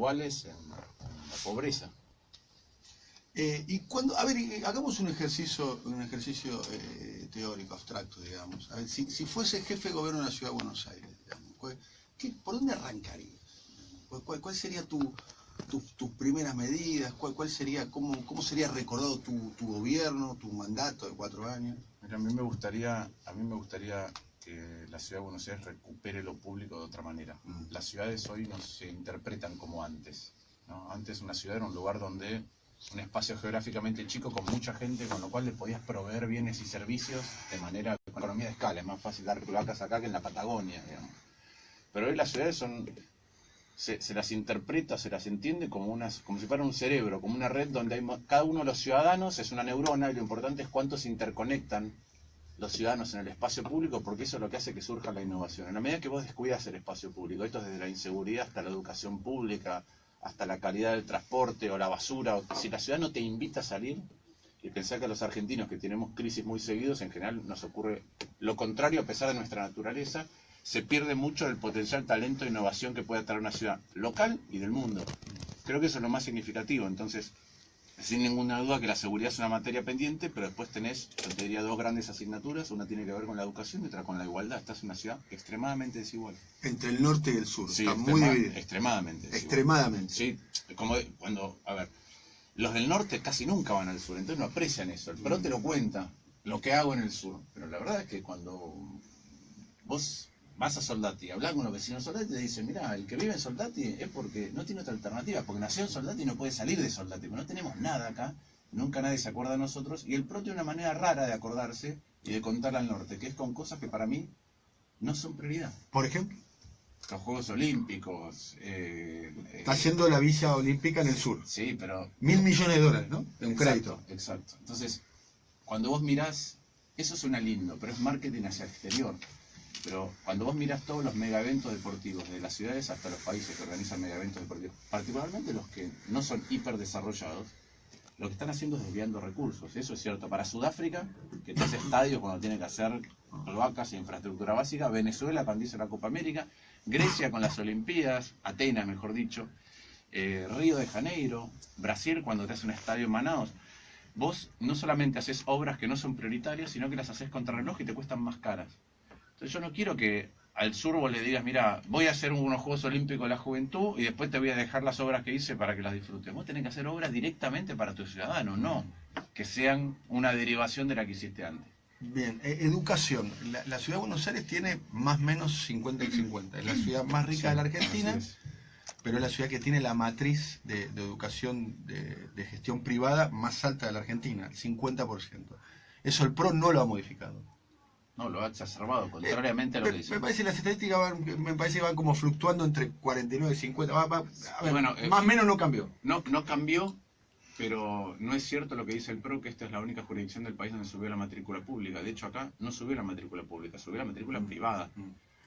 iguales en la pobreza. Y cuando, a ver, hagamos un ejercicio teórico, abstracto, digamos. A ver, si fuese jefe de gobierno de la Ciudad de Buenos Aires, digamos, ¿por dónde arrancarías? ¿Cuál sería tus primeras medidas? ¿Cuál sería, cómo sería recordado tu gobierno, tu mandato de 4 años? Mira, a mí me gustaría que la Ciudad de Buenos Aires recupere lo público de otra manera. Las ciudades hoy no se interpretan como antes, ¿no? Antes una ciudad era un lugar donde un espacio geográficamente chico con mucha gente, con lo cual le podías proveer bienes y servicios de manera con economía de escala. Es más fácil dar cloacas acá que en la Patagonia, digamos. Pero hoy las ciudades se las interpreta, se las entiende como si fuera un cerebro, como una red donde cada uno de los ciudadanos es una neurona, y lo importante es cuánto se interconectan los ciudadanos en el espacio público, porque eso es lo que hace que surja la innovación. En la medida que vos descuidas el espacio público, esto es desde la inseguridad hasta la educación pública, hasta la calidad del transporte o la basura, si la ciudad no te invita a salir, y pensar que a los argentinos que tenemos crisis muy seguidos, en general nos ocurre lo contrario a pesar de nuestra naturaleza, se pierde mucho el potencial talento e innovación que puede traer una ciudad local y del mundo. Creo que eso es lo más significativo. Entonces, sin ninguna duda que la seguridad es una materia pendiente, pero después tenés, yo te diría, 2 grandes asignaturas. Una tiene que ver con la educación y otra con la igualdad. Esta es una ciudad extremadamente desigual. Entre el norte y el sur, sí, está muy dividida. Extremadamente desigual. Extremadamente. Sí, como cuando, a ver, los del norte casi nunca van al sur, entonces no aprecian eso. El PRO te lo cuenta, lo que hago en el sur. Pero la verdad es que cuando vos vas a Soldati y hablas con los vecinos de Soldati, te dicen, mira, el que vive en Soldati es porque no tiene otra alternativa, porque nació en Soldati y no puede salir de Soldati, pero no tenemos nada acá, nunca nadie se acuerda de nosotros, y el PRO tiene una manera rara de acordarse y de contar al norte, que es con cosas que para mí no son prioridad. Por ejemplo, los Juegos Olímpicos. Está haciendo la Villa Olímpica en el sur. Sí, pero... $1.000 millones, ¿no? De un crédito. Exacto. Entonces, cuando vos mirás, eso suena lindo, pero es marketing hacia el exterior. Pero cuando vos mirás todos los megaeventos deportivos, de las ciudades hasta los países que organizan megaeventos deportivos, particularmente los que no son hiperdesarrollados, lo que están haciendo es desviando recursos. Eso es cierto para Sudáfrica, que te hace estadios cuando tiene que hacer cloacas e infraestructura básica, Venezuela cuando hizo la Copa América, Grecia con las Olimpiadas, Atenas mejor dicho, Río de Janeiro, Brasil cuando te hace un estadio en Manaus. Vos no solamente haces obras que no son prioritarias, sino que las haces contra reloj y te cuestan más caras. Entonces yo no quiero que al sur vos le digas, mira, voy a hacer unos Juegos Olímpicos de la Juventud y después te voy a dejar las obras que hice para que las disfrutes. Vos tenés que hacer obras directamente para tus ciudadanos, no que sean una derivación de la que hiciste antes. Bien, educación. La ciudad de Buenos Aires tiene más o menos 50 y 50. Es la ciudad más rica de la Argentina, pero es la ciudad que tiene la matriz de educación de gestión privada más alta de la Argentina, el 50%. Eso el PRO no lo ha modificado. No, lo ha exacerbado, contrariamente a lo que dice. Me parece que las estadísticas van como fluctuando entre 49 y 50. A ver, bueno, más o menos no cambió. No cambió, pero no es cierto lo que dice el PRO, que esta es la única jurisdicción del país donde subió la matrícula pública. De hecho, acá no subió la matrícula pública, subió la matrícula privada.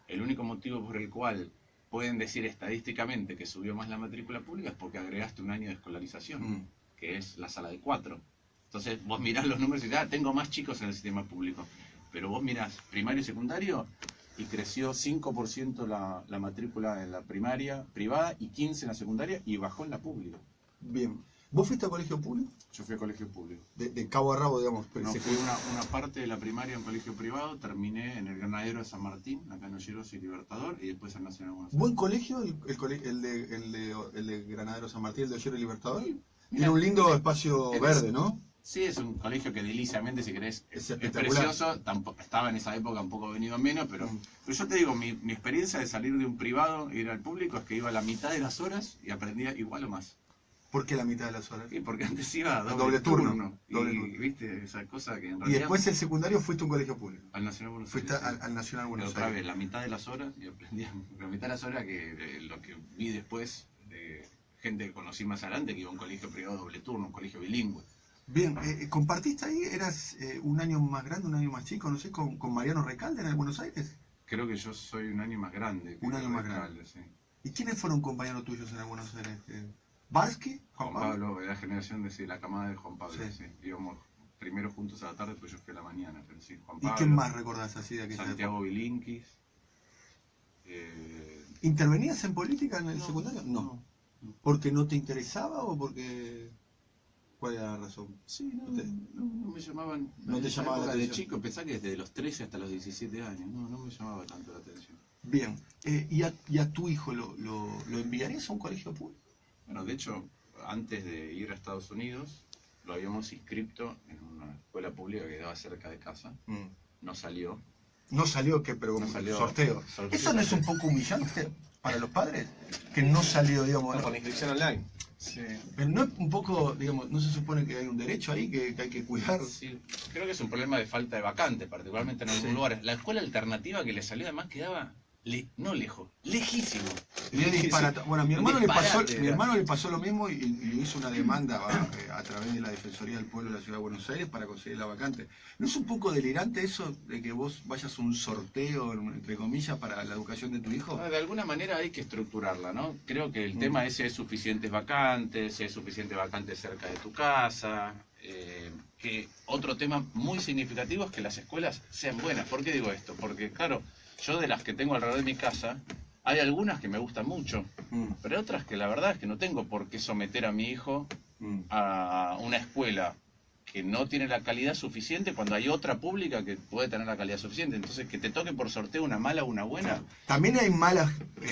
El único motivo por el cual pueden decir estadísticamente que subió más la matrícula pública es porque agregaste un año de escolarización, que es la sala de 4. Entonces, vos mirás los números y dices, tengo más chicos en el sistema público. Pero vos mirás primario y secundario y creció 5% la matrícula en la primaria privada y 15% en la secundaria y bajó en la pública. Bien. ¿Vos fuiste a colegio público? Yo fui a colegio público. De cabo a rabo, digamos. No, fui una parte de la primaria en colegio privado, terminé en el Granadero de San Martín, acá en Olleros y Libertador, y después en Nacional Buenos Aires. ¿Buen colegio el de Granadero San Martín, el de Olleros y Libertador? Tiene un lindo espacio verde, ¿no? Sí, es un colegio que ediliciamente, si querés, es precioso. Tampoco, estaba en esa época un poco venido menos, pero yo te digo, mi experiencia de salir de un privado e ir al público es que iba a la mitad de las horas y aprendía igual o más. ¿Por qué la mitad de las horas? Sí, porque antes iba a doble turno. Viste, esa cosa que en realidad... Y después el secundario fuiste a un colegio público. Al Nacional Buenos Aires. Fuiste al Nacional Buenos Aires. Otra vez, la mitad de las horas, y aprendía la mitad de las horas que lo que vi después de gente que conocí más adelante, que iba a un colegio privado doble turno, un colegio bilingüe. Bien, ¿compartiste ahí? ¿Eras un año más grande, un año más chico, no sé, con Mariano Recalde en Buenos Aires? Creo que yo soy un año más grande. Un año más grande, sí. ¿Y quiénes fueron compañeros tuyos en Buenos Aires? ¿Barsky? Juan Pablo, de la generación de la camada de Juan Pablo, sí. Íbamos primero juntos a la tarde, pues yo fui a la mañana, pero sí, Juan Pablo. ¿Y quién más recordás así de aquella Santiago Bilinkis. ¿Intervenías en política en el secundario? No. ¿Porque no te interesaba o porque...? ¿Cuál era la razón? Sí, no me llamaban. No te llamaba la De atención. chico, pensá que desde los 13 hasta los 17 años, no me llamaba tanto la atención. Bien. ¿Y a tu hijo lo enviarías a un colegio público? Bueno, de hecho, antes de ir a Estados Unidos, lo habíamos inscrito en una escuela pública que quedaba cerca de casa. No salió. No salió, pero No salió. sorteo. ¿Eso no es un poco humillante para los padres? Que no salió, digamos. No, con la inscripción online. Sí. Pero no es un poco, digamos, no se supone que hay un derecho ahí que hay que cuidar. Sí, creo que es un problema de falta de vacantes, particularmente en algunos lugares. La escuela alternativa que le salió además quedaba, no lejos, lejísimo. Bueno, a mi hermano Disparate, le pasó lo mismo y hizo una demanda a través de la Defensoría del Pueblo de la Ciudad de Buenos Aires para conseguir la vacante. ¿No es un poco delirante eso de que vos vayas a un sorteo, entre comillas, para la educación de tu hijo? De alguna manera hay que estructurarla, ¿no? Creo que el tema es si hay suficientes vacantes, si hay suficientes vacantes cerca de tu casa. Que otro tema muy significativo es que las escuelas sean buenas. ¿Por qué digo esto? Porque, claro, yo de las que tengo alrededor de mi casa, hay algunas que me gustan mucho, pero hay otras que la verdad es que no tengo por qué someter a mi hijo a una escuela que no tiene la calidad suficiente cuando hay otra pública que puede tener la calidad suficiente. Entonces, que te toque por sorteo una mala o una buena. También hay malas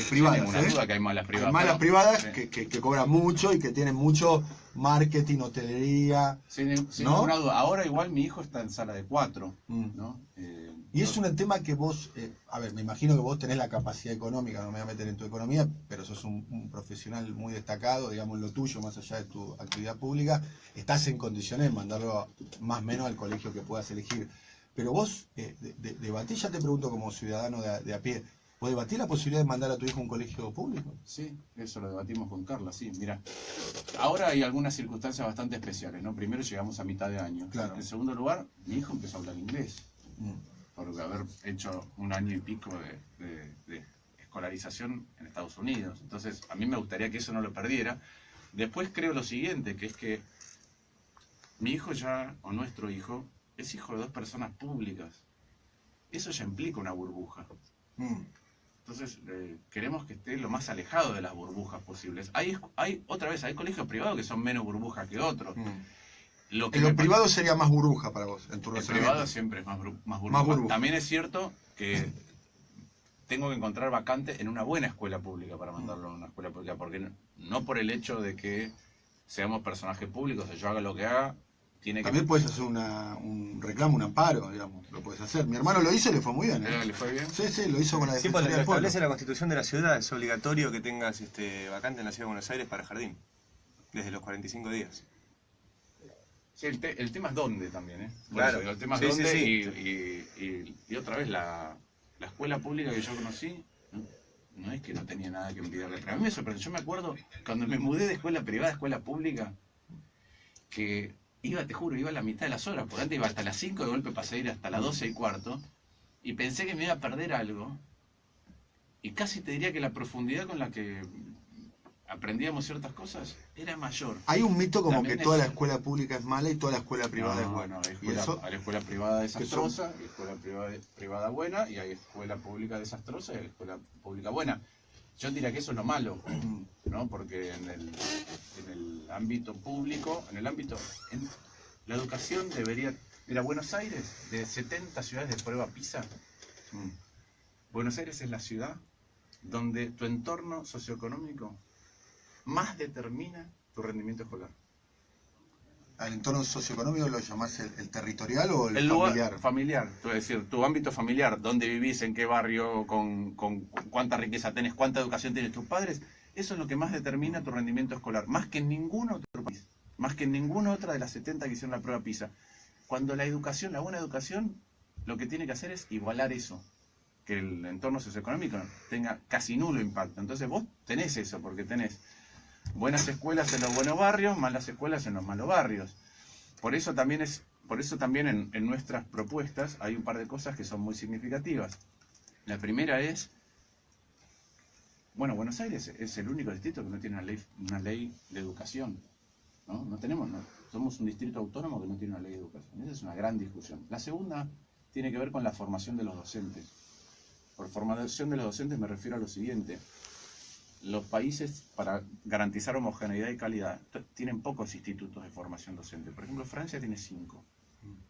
privadas. Sin ninguna duda que hay malas privadas. Hay malas privadas sí. que cobran mucho y que tienen mucho marketing, hotelería. Sin ¿no? ninguna duda. Ahora igual mi hijo está en sala de 4, ¿no? Y es un tema que vos, a ver, me imagino que vos tenés la capacidad económica, no me voy a meter en tu economía, pero sos un profesional muy destacado, digamos, lo tuyo, más allá de tu actividad pública, estás en condiciones de mandarlo más o menos al colegio que puedas elegir. Pero vos, debatís, ya te pregunto como ciudadano de a pie, ¿vos debatís la posibilidad de mandar a tu hijo a un colegio público? Sí, eso lo debatimos con Carla, sí. Mira, ahora hay algunas circunstancias bastante especiales, ¿no? Primero llegamos a mitad de año. Claro. En segundo lugar, mi hijo empezó a hablar inglés. Por haber hecho un año y pico de escolarización en Estados Unidos. Entonces, a mí me gustaría que eso no lo perdiera. Después creo lo siguiente, que es que mi hijo ya, o nuestro hijo, es hijo de 2 personas públicas. Eso ya implica una burbuja. Entonces, queremos que esté lo más alejado de las burbujas posibles. Hay colegios privados que son menos burbujas que otros. Lo privado sería más burbuja para vos, en tu razonamiento. El privado siempre es más burbuja. También es cierto que tengo que encontrar vacante en una buena escuela pública para mandarlo a una escuela pública, porque no por el hecho de que seamos personajes públicos, o yo haga lo que haga, También puedes hacer un reclamo, un amparo, digamos, lo puedes hacer. Mi hermano lo hizo y le fue muy bien. ¿Le fue bien? Sí, lo hizo con la Sí, Defensoría porque lo del Pueblo. establece la Constitución de la ciudad, es obligatorio que tengas vacante en la Ciudad de Buenos Aires para jardín, desde los 45 días. Sí, el tema es dónde también, ¿eh? Claro. El tema es Sí, dónde sí. y otra vez la escuela pública que yo conocí, no es que no tenía nada que envidiarle, pero a mí me sorprendió. Yo me acuerdo cuando me mudé de escuela privada a escuela pública, que te juro, iba a la mitad de las horas, porque antes iba hasta las 5, de golpe pasé a ir hasta las 12:15, y pensé que me iba a perder algo, y casi te diría que la profundidad con la que aprendíamos ciertas cosas era mayor. Hay un mito como También que toda la escuela pública es mala y toda la escuela privada es buena. Hay escuela privada desastrosa, hay escuela privada buena, y hay escuela pública desastrosa y hay escuela pública buena. Yo diría que eso es lo malo, ¿no? Porque en el ámbito público, la educación debería... Mira, Buenos Aires, de 70 ciudades de prueba PISA, Buenos Aires es la ciudad donde tu entorno socioeconómico más determina tu rendimiento escolar. ¿Al entorno socioeconómico lo llamás el territorial o el lugar familiar? Familiar, es decir, tu ámbito familiar, dónde vivís, en qué barrio, con cuánta riqueza tenés, cuánta educación tienen tus padres, eso es lo que más determina tu rendimiento escolar, más que en ningún otro país, más que en ninguna otra de las 70 que hicieron la prueba PISA. Cuando la buena educación, lo que tiene que hacer es igualar eso, que el entorno socioeconómico tenga casi nulo impacto. Entonces vos tenés eso, porque tenés buenas escuelas en los buenos barrios, malas escuelas en los malos barrios. Por eso también en nuestras propuestas hay un par de cosas que son muy significativas. La primera es, bueno, Buenos Aires es el único distrito que no tiene una ley de educación, ¿no? Somos un distrito autónomo que no tiene una ley de educación. Esa es una gran discusión. La segunda tiene que ver con la formación de los docentes. Por formación de los docentes me refiero a lo siguiente. los países, para garantizar homogeneidad y calidad, tienen pocos institutos de formación docente. Por ejemplo, Francia tiene 5.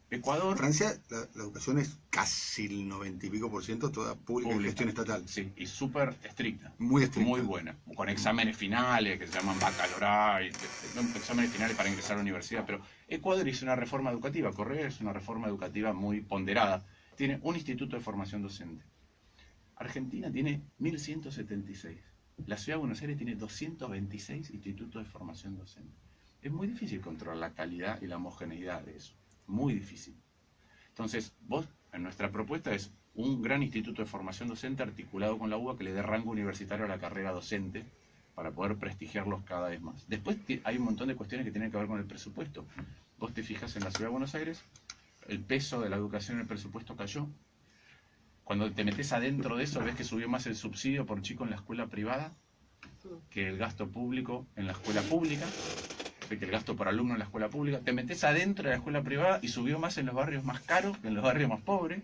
Ecuador... En Francia la educación es casi el 90 y pico % toda pública y gestión estatal. Sí, y súper estricta. Muy estricta. Muy buena. Con exámenes finales que se llaman baccalaureat, exámenes finales para ingresar a la universidad. Pero Ecuador hizo una reforma educativa. Correa es una reforma educativa muy ponderada. Tiene un instituto de formación docente. Argentina tiene 1176. La Ciudad de Buenos Aires tiene 226 institutos de formación docente. Es muy difícil controlar la calidad y la homogeneidad de eso. Muy difícil. Entonces, vos, en nuestra propuesta es un gran instituto de formación docente articulado con la UBA que le dé rango universitario a la carrera docente para poder prestigiarlos cada vez más. Después hay un montón de cuestiones que tienen que ver con el presupuesto. Vos te fijas en la Ciudad de Buenos Aires, el peso de la educación en el presupuesto cayó. Cuando te metes adentro de eso, ves que subió más el subsidio por chico en la escuela privada que el gasto público en la escuela pública, que el gasto por alumno en la escuela pública. Te metes adentro de la escuela privada y subió más en los barrios más caros que en los barrios más pobres.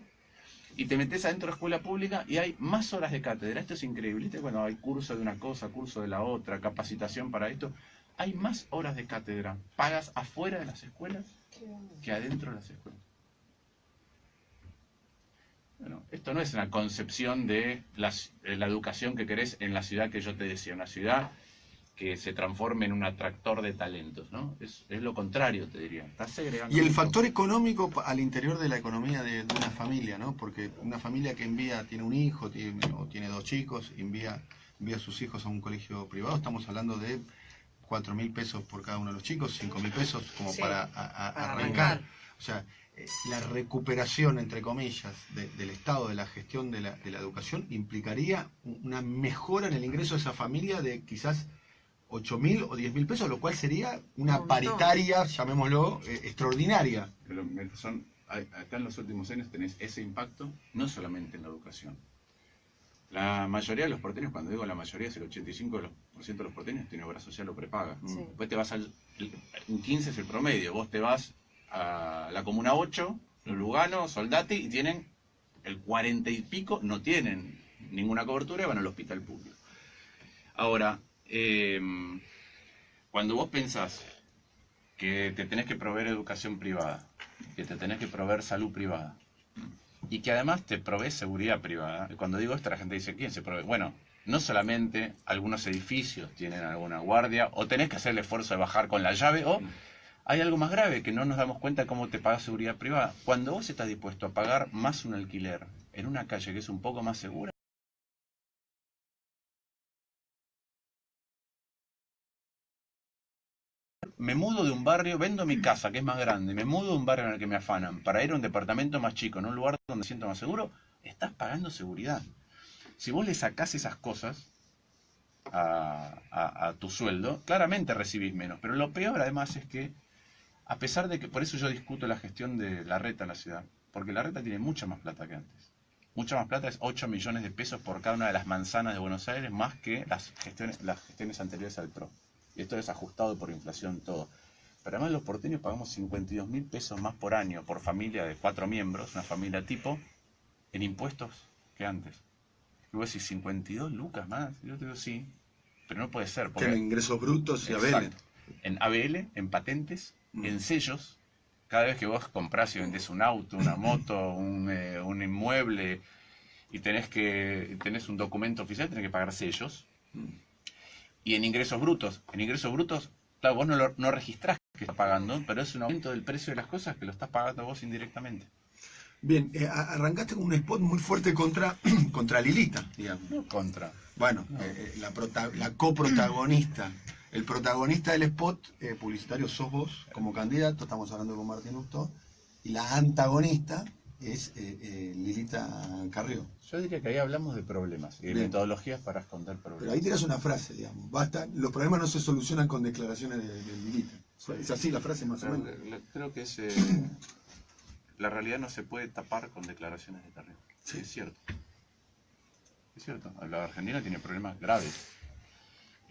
Y te metes adentro de la escuela pública y hay más horas de cátedra. Esto es increíble. ¿Viste? Bueno, hay curso de una cosa, curso de la otra, capacitación para esto. Hay más horas de cátedra pagas afuera de las escuelas que adentro de las escuelas. Bueno, esto no es una concepción de la educación que querés en la ciudad que yo te decía, una ciudad que se transforme en un atractor de talentos, ¿no? Es lo contrario, te diría. Está segregando. Y el mucho. factor económico al interior de la economía de una familia, ¿no? Porque una familia que tiene un hijo o tiene 2 chicos, envía a sus hijos a un colegio privado, estamos hablando de 4.000 pesos por cada uno de los chicos, 5.000 pesos como para arrancar. O sea, la recuperación, entre comillas, del Estado, de la gestión de la educación, implicaría una mejora en el ingreso de esa familia de quizás 8.000 o 10.000 pesos, lo cual sería una paritaria, llamémoslo, extraordinaria. Pero acá en los últimos años tenés ese impacto, no solamente en la educación. La mayoría de los porteños, cuando digo la mayoría, es el 85% de los porteños tiene obra social o prepaga. Sí. Después te vas un 15 es el promedio, vos te vas a la Comuna 8, Lugano, Soldati, y tienen el 40 y pico, no tienen ninguna cobertura y van al hospital público. Ahora, cuando vos pensás que te tenés que proveer educación privada, que te tenés que proveer salud privada, y que además te provee seguridad privada, cuando digo esto la gente dice, ¿quién se provee? Bueno, no solamente algunos edificios tienen alguna guardia, o tenés que hacer el esfuerzo de bajar con la llave, o hay algo más grave, que no nos damos cuenta cómo te paga seguridad privada. Cuando vos estás dispuesto a pagar más un alquiler en una calle que es un poco más segura, me mudo de un barrio, vendo mi casa, que es más grande, me mudo de un barrio en el que me afanan, para ir a un departamento más chico, en un lugar donde me siento más seguro, estás pagando seguridad. Si vos le sacás esas cosas a tu sueldo, claramente recibís menos. Pero lo peor además es que, a pesar de que, por eso yo discuto la gestión de la reta en la ciudad, porque la reta tiene mucha más plata que antes. Mucha más plata, es 8 millones de pesos por cada una de las manzanas de Buenos Aires, más que las gestiones anteriores al PRO. Y esto es ajustado por inflación todo. Pero además los porteños pagamos 52.000 pesos más por año por familia de 4 miembros, una familia tipo, en impuestos que antes. Y vos decís, 52 lucas más. Yo te digo, sí, pero no puede ser. Porque tienen ingresos brutos y ABL. En ABL, en patentes, en sellos. Cada vez que vos comprás y vendés un auto, una moto, un inmueble, y tenés un documento oficial, tenés que pagar sellos. Y en ingresos brutos, claro, vos no registrás que estás pagando, pero es un aumento del precio de las cosas que lo estás pagando vos indirectamente. Bien, arrancaste con un spot muy fuerte contra Lilita, digamos. No contra. Bueno, no. La coprotagonista. El protagonista del spot publicitario sos vos, como candidato, estamos hablando con Martín Lustó, y la antagonista es Lilita Carrió. Yo diría que ahí hablamos de problemas y de metodologías para esconder problemas. Pero ahí tiras una frase, digamos, basta, los problemas no se solucionan con declaraciones de Lilita. ¿Es así la frase más o menos? Creo que es... la realidad no se puede tapar con declaraciones de Carrió. Sí. Es cierto. Es cierto. La Argentina tiene problemas graves.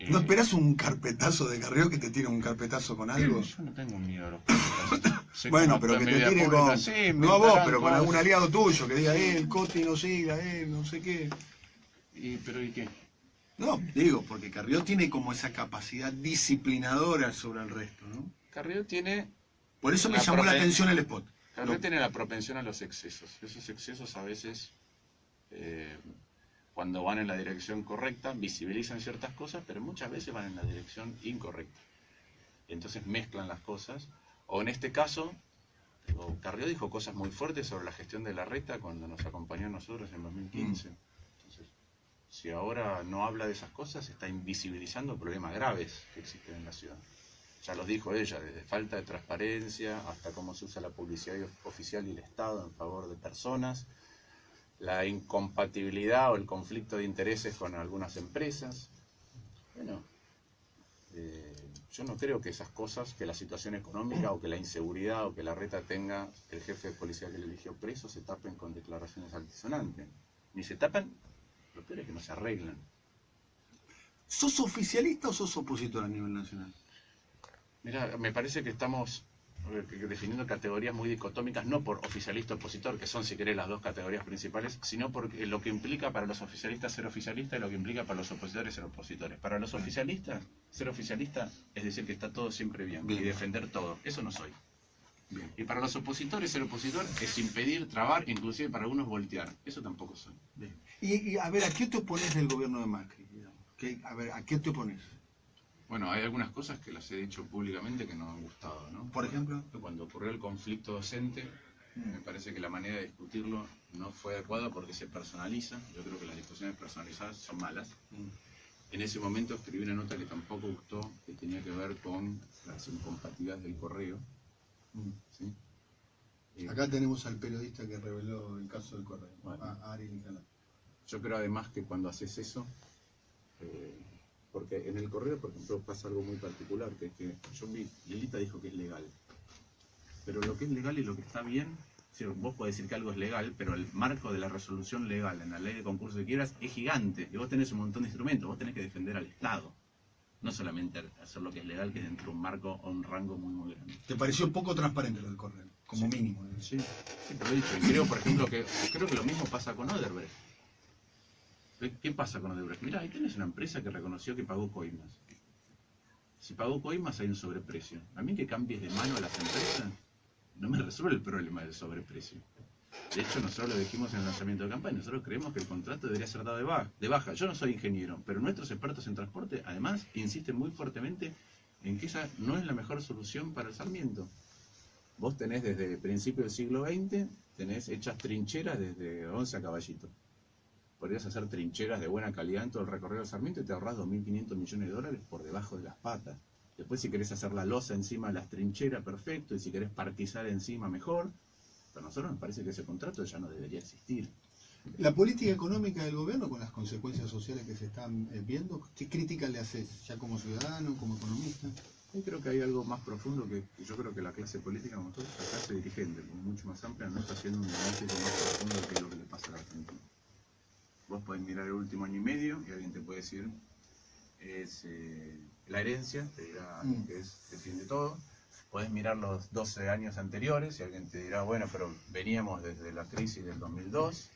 ¿No esperás un carpetazo de Carrió que te tire un carpetazo con algo? Yo no tengo miedo a los carpetazos. Bueno, pero que te tire con... Sí, no a vos, pero con algún aliado tuyo, que diga, el Coti no siga, no sé qué. ¿Pero y qué? No, digo, porque Carrió tiene como esa capacidad disciplinadora sobre el resto, ¿no? Carrió tiene... Por eso me llamó la atención el spot. Carrió tiene la propensión a los excesos. Esos excesos a veces, cuando van en la dirección correcta, visibilizan ciertas cosas, pero muchas veces van en la dirección incorrecta. Entonces mezclan las cosas. O en este caso, Carrió dijo cosas muy fuertes sobre la gestión de Larreta cuando nos acompañó a nosotros en 2015. Entonces, si ahora no habla de esas cosas, está invisibilizando problemas graves que existen en la ciudad. Ya los dijo ella, desde falta de transparencia hasta cómo se usa la publicidad oficial y el Estado en favor de personas, la incompatibilidad o el conflicto de intereses con algunas empresas. Bueno, yo no creo que esas cosas, que la situación económica o que la inseguridad o que Larreta tenga el jefe de policía que le eligió preso, se tapen con declaraciones altisonantes. Ni se tapan, lo peor es que no se arreglan. ¿Sos oficialista o sos opositor a nivel nacional? Mira, me parece que estamos definiendo categorías muy dicotómicas, no por oficialista o opositor, que son, si querés, las dos categorías principales, sino por lo que implica para los oficialistas ser oficialista y lo que implica para los opositores ser opositores. Para los oficialistas, ser oficialista es decir que está todo siempre bien. Y defender todo. Eso no soy. Bien. Y para los opositores, ser opositor es impedir, trabar, inclusive para algunos voltear. Eso tampoco soy. Bien. Y a ver, ¿a qué te opones del gobierno de Macri? A ver, ¿a qué te opones? Bueno, hay algunas cosas que las he dicho públicamente que no han gustado, ¿no? Por ejemplo, cuando ocurrió el conflicto docente, me parece que la manera de discutirlo no fue adecuada porque se personaliza. Yo creo que las discusiones personalizadas son malas. En ese momento escribí una nota que tampoco gustó, que tenía que ver con las incompatibilidades del correo. ¿Sí? Acá tenemos al periodista que reveló el caso del correo, bueno, a Ariel Nicolás. Yo creo además que cuando haces eso, porque en el correo, por ejemplo, pasa algo muy particular, que es que yo vi, Lilita dijo que es legal, pero lo que es legal y lo que está bien, vos podés decir que algo es legal, pero el marco de la resolución legal en la ley de concursos de quiebras es gigante, y vos tenés un montón de instrumentos, vos tenés que defender al Estado, no solamente hacer lo que es legal, que es dentro de un marco o un rango muy, muy grande. ¿Te pareció poco transparente lo del correo? Como mínimo. Sí, te lo he dicho, y creo, por ejemplo, que lo mismo pasa con Odebrecht. ¿Qué pasa con Odebrecht? Mirá, ahí tenés una empresa que reconoció que pagó coimas. Si pagó coimas hay un sobreprecio. A mí que cambies de mano a las empresas no me resuelve el problema del sobreprecio. De hecho, nosotros lo dijimos en el lanzamiento de campaña. Nosotros creemos que el contrato debería ser dado de baja. Yo no soy ingeniero, pero nuestros expertos en transporte, además, insisten muy fuertemente en que esa no es la mejor solución para el Sarmiento. Vos tenés desde principios del siglo XX, tenés hechas trincheras desde 11 a Caballito. Podrías hacer trincheras de buena calidad en todo el recorrido del Sarmiento y te ahorrás 2.500 millones de dólares por debajo de las patas. Después, si querés hacer la losa encima de las trincheras, perfecto, y si querés parquizar encima, mejor. Pero a nosotros nos parece que ese contrato ya no debería existir. La política económica del gobierno, con las consecuencias sociales que se están viendo, ¿qué crítica le haces ya como ciudadano, como economista? Yo creo que hay algo más profundo que yo creo que la clase política, como todos, la clase dirigente, como mucho más amplia, no está haciendo un análisis más profundo que lo que le pasa a la Argentina. Vos podés mirar el último año y medio y alguien te puede decir, es la herencia, te dirá que defiende todo. Podés mirar los 12 años anteriores y alguien te dirá, bueno, pero veníamos desde la crisis del 2002.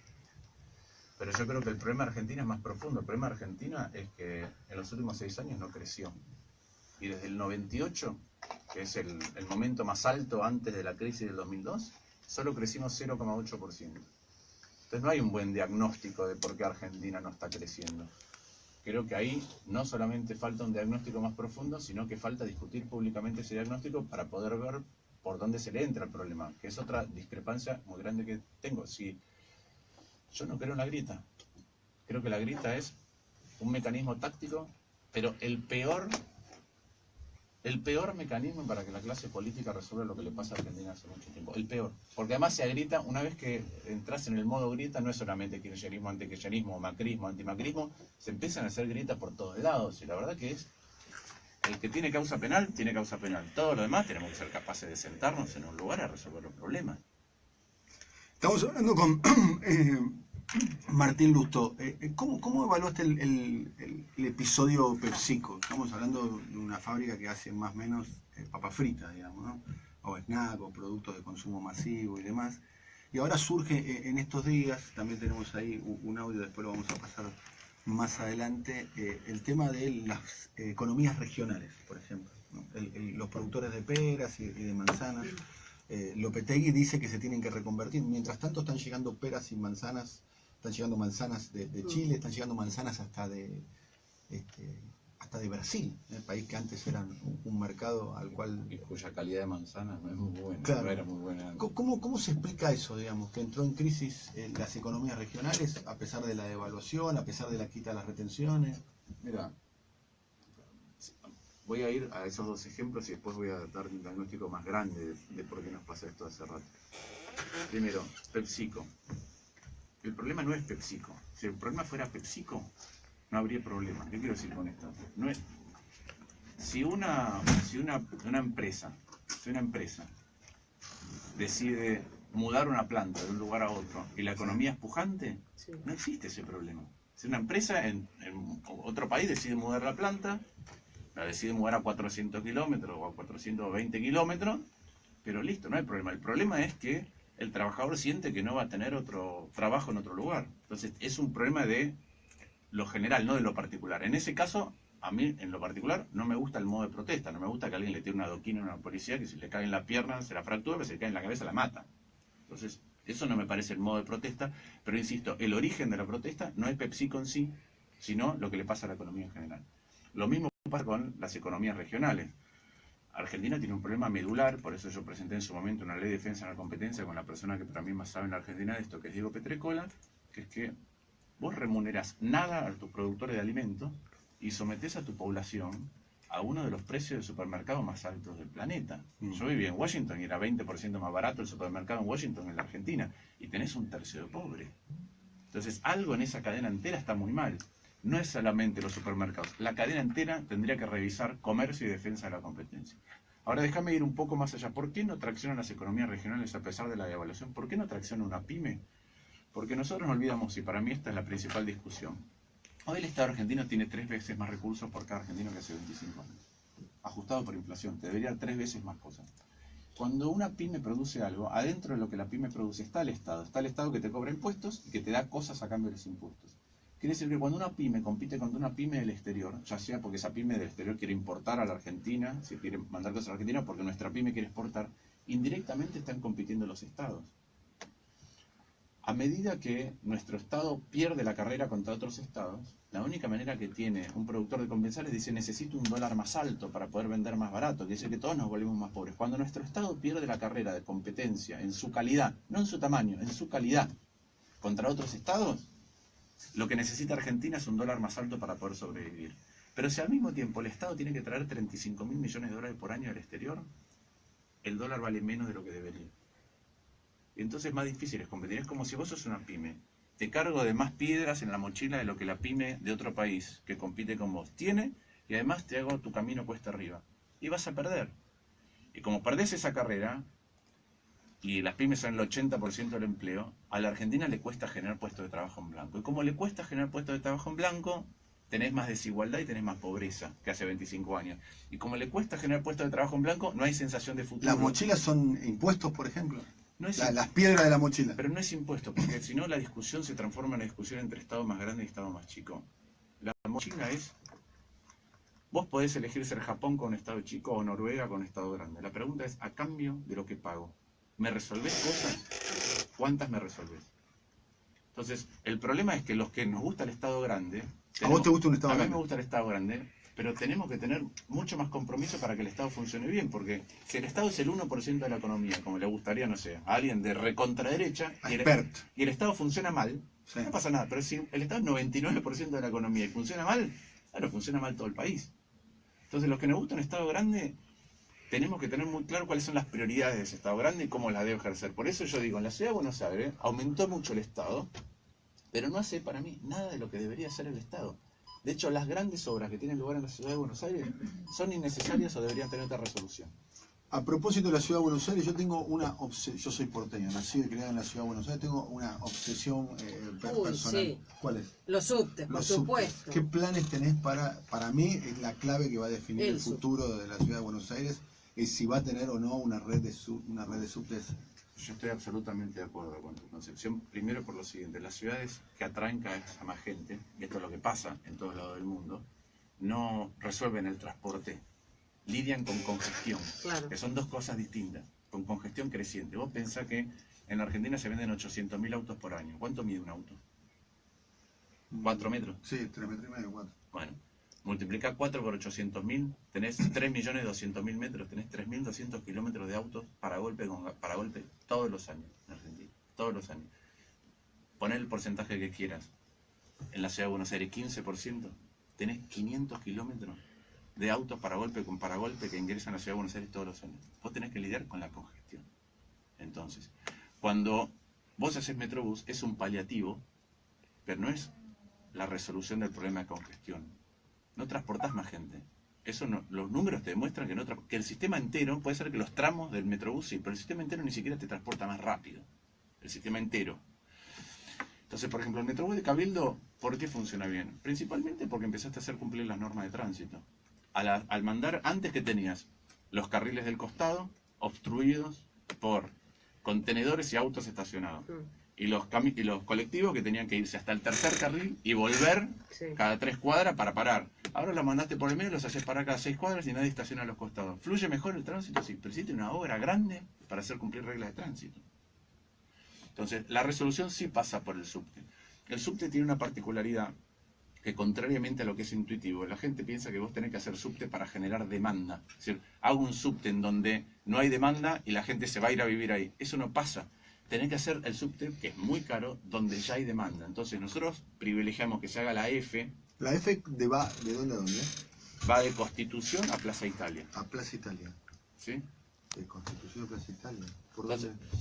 Pero yo creo que el problema de Argentina es más profundo. El problema de Argentina es que en los últimos 6 años no creció. Y desde el 98, que es el momento más alto antes de la crisis del 2002, solo crecimos 0,8%. Entonces no hay un buen diagnóstico de por qué Argentina no está creciendo. Creo que ahí no solamente falta un diagnóstico más profundo, sino que falta discutir públicamente ese diagnóstico para poder ver por dónde se le entra el problema, que es otra discrepancia muy grande que tengo. Si yo no creo en la grieta, creo que la grieta es un mecanismo táctico, pero el peor mecanismo para que la clase política resuelva lo que le pasa a Argentina hace mucho tiempo. El peor. Porque además se agrita, una vez que entras en el modo grieta, no es solamente kirchnerismo, antikirchnerismo, macrismo, antimacrismo, se empiezan a hacer grietas por todos lados. Y la verdad que es, el que tiene causa penal, tiene causa penal. Todo lo demás tenemos que ser capaces de sentarnos en un lugar a resolver los problemas. Estamos hablando con Martín Lustó. ¿Cómo evaluaste el episodio PepsiCo? Estamos hablando de una fábrica que hace más o menos papas fritas, digamos, ¿no? O snack, o productos de consumo masivo y demás. Y ahora surge en estos días, también tenemos ahí un audio, después lo vamos a pasar más adelante el tema de las economías regionales, por ejemplo, ¿no? Los productores de peras y de manzanas. Lopetegui dice que se tienen que reconvertir. Mientras tanto están llegando peras y manzanas, están llegando manzanas de Chile, están llegando manzanas hasta de Brasil, el país que antes era un mercado al cual... Y cuya calidad de manzana no es muy buena, Claro. no era muy buena antes. ¿Cómo se explica eso, digamos, que entró en crisis las economías regionales a pesar de la devaluación, a pesar de la quita de las retenciones? Mira, voy a ir a esos dos ejemplos y después voy a dar un diagnóstico más grande de por qué nos pasa esto hace rato. Primero, PepsiCo. El problema no es PepsiCo. Si el problema fuera PepsiCo, no habría problema. ¿Qué quiero decir con esto? No es, si una empresa decide mudar una planta de un lugar a otro y la economía es pujante, no existe ese problema. Si una empresa en otro país decide mudar la planta, la decide mudar a 400 kilómetros o a 420 kilómetros, pero listo, no hay problema. El problema es que el trabajador siente que no va a tener otro trabajo en otro lugar. Entonces es un problema de lo general, no de lo particular. En ese caso, a mí en lo particular no me gusta el modo de protesta, no me gusta que alguien le tire una adoquina a una policía que si le cae en la pierna se la fractura, pero si le cae en la cabeza la mata. Entonces eso no me parece el modo de protesta, pero insisto, el origen de la protesta no es PepsiCo en sí, sino lo que le pasa a la economía en general. Lo mismo pasa con las economías regionales. Argentina tiene un problema medular, por eso yo presenté en su momento una ley de defensa de la competencia con la persona que para mí más sabe en la Argentina de esto, que es Diego Petrecola, que es que vos remunerás nada a tus productores de alimentos y sometés a tu población a uno de los precios de supermercado más altos del planeta. Yo vivía en Washington y era 20% más barato el supermercado en Washington que en la Argentina, y tenés un tercio de pobre. Entonces algo en esa cadena entera está muy mal. No es solamente los supermercados, la cadena entera tendría que revisar comercio y defensa de la competencia. Ahora déjame ir un poco más allá. ¿Por qué no traccionan las economías regionales a pesar de la devaluación? ¿Por qué no tracciona una pyme? Porque nosotros nos olvidamos, y para mí esta es la principal discusión. Hoy el Estado argentino tiene 3 veces más recursos por cada argentino que hace 25 años. Ajustado por inflación, te debería dar 3 veces más cosas. Cuando una pyme produce algo, adentro de lo que la pyme produce está el Estado. Está el Estado que te cobra impuestos y que te da cosas a cambio de los impuestos. Quiere decir que cuando una pyme compite contra una pyme del exterior, ya sea porque esa pyme del exterior quiere importar a la Argentina, si quiere mandar cosas a la Argentina, porque nuestra pyme quiere exportar, indirectamente están compitiendo los estados. A medida que nuestro estado pierde la carrera contra otros estados, la única manera que tiene un productor de compensar es decir, necesito un dólar más alto para poder vender más barato, quiere decir que todos nos volvemos más pobres. Cuando nuestro estado pierde la carrera de competencia en su calidad, no en su tamaño, en su calidad, contra otros estados, lo que necesita Argentina es un dólar más alto para poder sobrevivir. Pero si al mismo tiempo el Estado tiene que traer 35.000 millones de dólares por año del exterior, el dólar vale menos de lo que debería. Y entonces es más difícil es competir. Es como si vos sos una pyme. Te cargo de más piedras en la mochila de lo que la pyme de otro país que compite con vos tiene, y además te hago tu camino cuesta arriba. Y vas a perder. Y como perdés esa carrera, y las pymes son el 80% del empleo, a la Argentina le cuesta generar puestos de trabajo en blanco. Y como le cuesta generar puestos de trabajo en blanco, tenés más desigualdad y tenés más pobreza que hace 25 años. Y como le cuesta generar puestos de trabajo en blanco, no hay sensación de futuro. ¿Las mochilas son impuestos, por ejemplo? No es las piedras de la mochila. Pero no es impuesto, porque si no la discusión se transforma en una discusión entre Estado más grande y Estado más chico. La mochila es... Vos podés elegir ser Japón con un Estado chico o Noruega con un Estado grande. La pregunta es, ¿a cambio de lo que pago? ¿Me resolvés cosas? ¿Cuántas me resolvés? Entonces, el problema es que los que nos gusta el Estado grande... ¿A vos te gusta un Estado grande? A mí me gusta el Estado grande, pero tenemos que tener mucho más compromiso para que el Estado funcione bien, porque si el Estado es el 1% de la economía, como le gustaría, no sé, a alguien de recontraderecha, y el Estado funciona mal, sí, no pasa nada. Pero si el Estado es 99% de la economía y funciona mal, claro, funciona mal todo el país. Entonces, los que nos gusta un Estado grande... tenemos que tener muy claro cuáles son las prioridades de ese Estado grande y cómo las debe ejercer. Por eso yo digo, en la ciudad de Buenos Aires aumentó mucho el Estado, pero no hace para mí nada de lo que debería hacer el Estado. De hecho, las grandes obras que tienen lugar en la ciudad de Buenos Aires son innecesarias o deberían tener otra resolución. A propósito de la ciudad de Buenos Aires, yo tengo una obsesión, yo soy porteño, nacido y criado en la ciudad de Buenos Aires, tengo una obsesión personal. Sí. ¿Cuál es? Los subtes, por supuesto. ¿Qué planes tenés para mí? Es la clave que va a definir el futuro de la ciudad de Buenos Aires, es si va a tener o no una red de subtes Yo estoy absolutamente de acuerdo con tu concepción. Primero por lo siguiente, las ciudades que atraen cada vez a más gente, y esto es lo que pasa en todos lados del mundo, no resuelven el transporte, lidian con congestión, Claro. que son dos cosas distintas, con congestión creciente. Vos pensás que en la Argentina se venden 800.000 autos por año. ¿Cuánto mide un auto? ¿4 metros? Sí, 3,5 metros, 4. Bueno, multiplica 4 por 800.000, tenés 3.200.000 metros, tenés 3.200 kilómetros de autos para golpe todos los años en Argentina, todos los años. Poné el porcentaje que quieras. En la ciudad de Buenos Aires, 15%, tenés 500 kilómetros de autos para golpe que ingresan a la ciudad de Buenos Aires todos los años. Vos tenés que lidiar con la congestión. Entonces, cuando vos haces Metrobús, es un paliativo, pero no es la resolución del problema de congestión. No transportás más gente. Eso no, los números te demuestran que el sistema entero, puede ser que los tramos del Metrobús sí, pero el sistema entero ni siquiera te transporta más rápido. El sistema entero. Entonces, por ejemplo, el Metrobús de Cabildo, ¿por qué funciona bien? Principalmente porque empezaste a hacer cumplir las normas de tránsito. Al mandar, antes que tenías los carriles del costado obstruidos por contenedores y autos estacionados. Y los colectivos que tenían que irse hasta el tercer carril y volver cada 3 cuadras para parar. Ahora los mandaste por el medio, los haces parar cada 6 cuadras y nadie estaciona a los costados. ¿Fluye mejor el tránsito? Sí, pero hiciste una obra grande para hacer cumplir reglas de tránsito. Entonces, la resolución sí pasa por el subte. El subte tiene una particularidad que, contrariamente a lo que es intuitivo, la gente piensa que vos tenés que hacer subte para generar demanda. Es decir, hago un subte en donde no hay demanda y la gente se va a ir a vivir ahí. Eso no pasa. Tenés que hacer el subte, que es muy caro, donde ya hay demanda. Entonces nosotros privilegiamos que se haga la F. ¿La F va de dónde a dónde? Va de Constitución a Plaza Italia. A Plaza Italia. ¿Sí? De Constitución a Plaza Italia.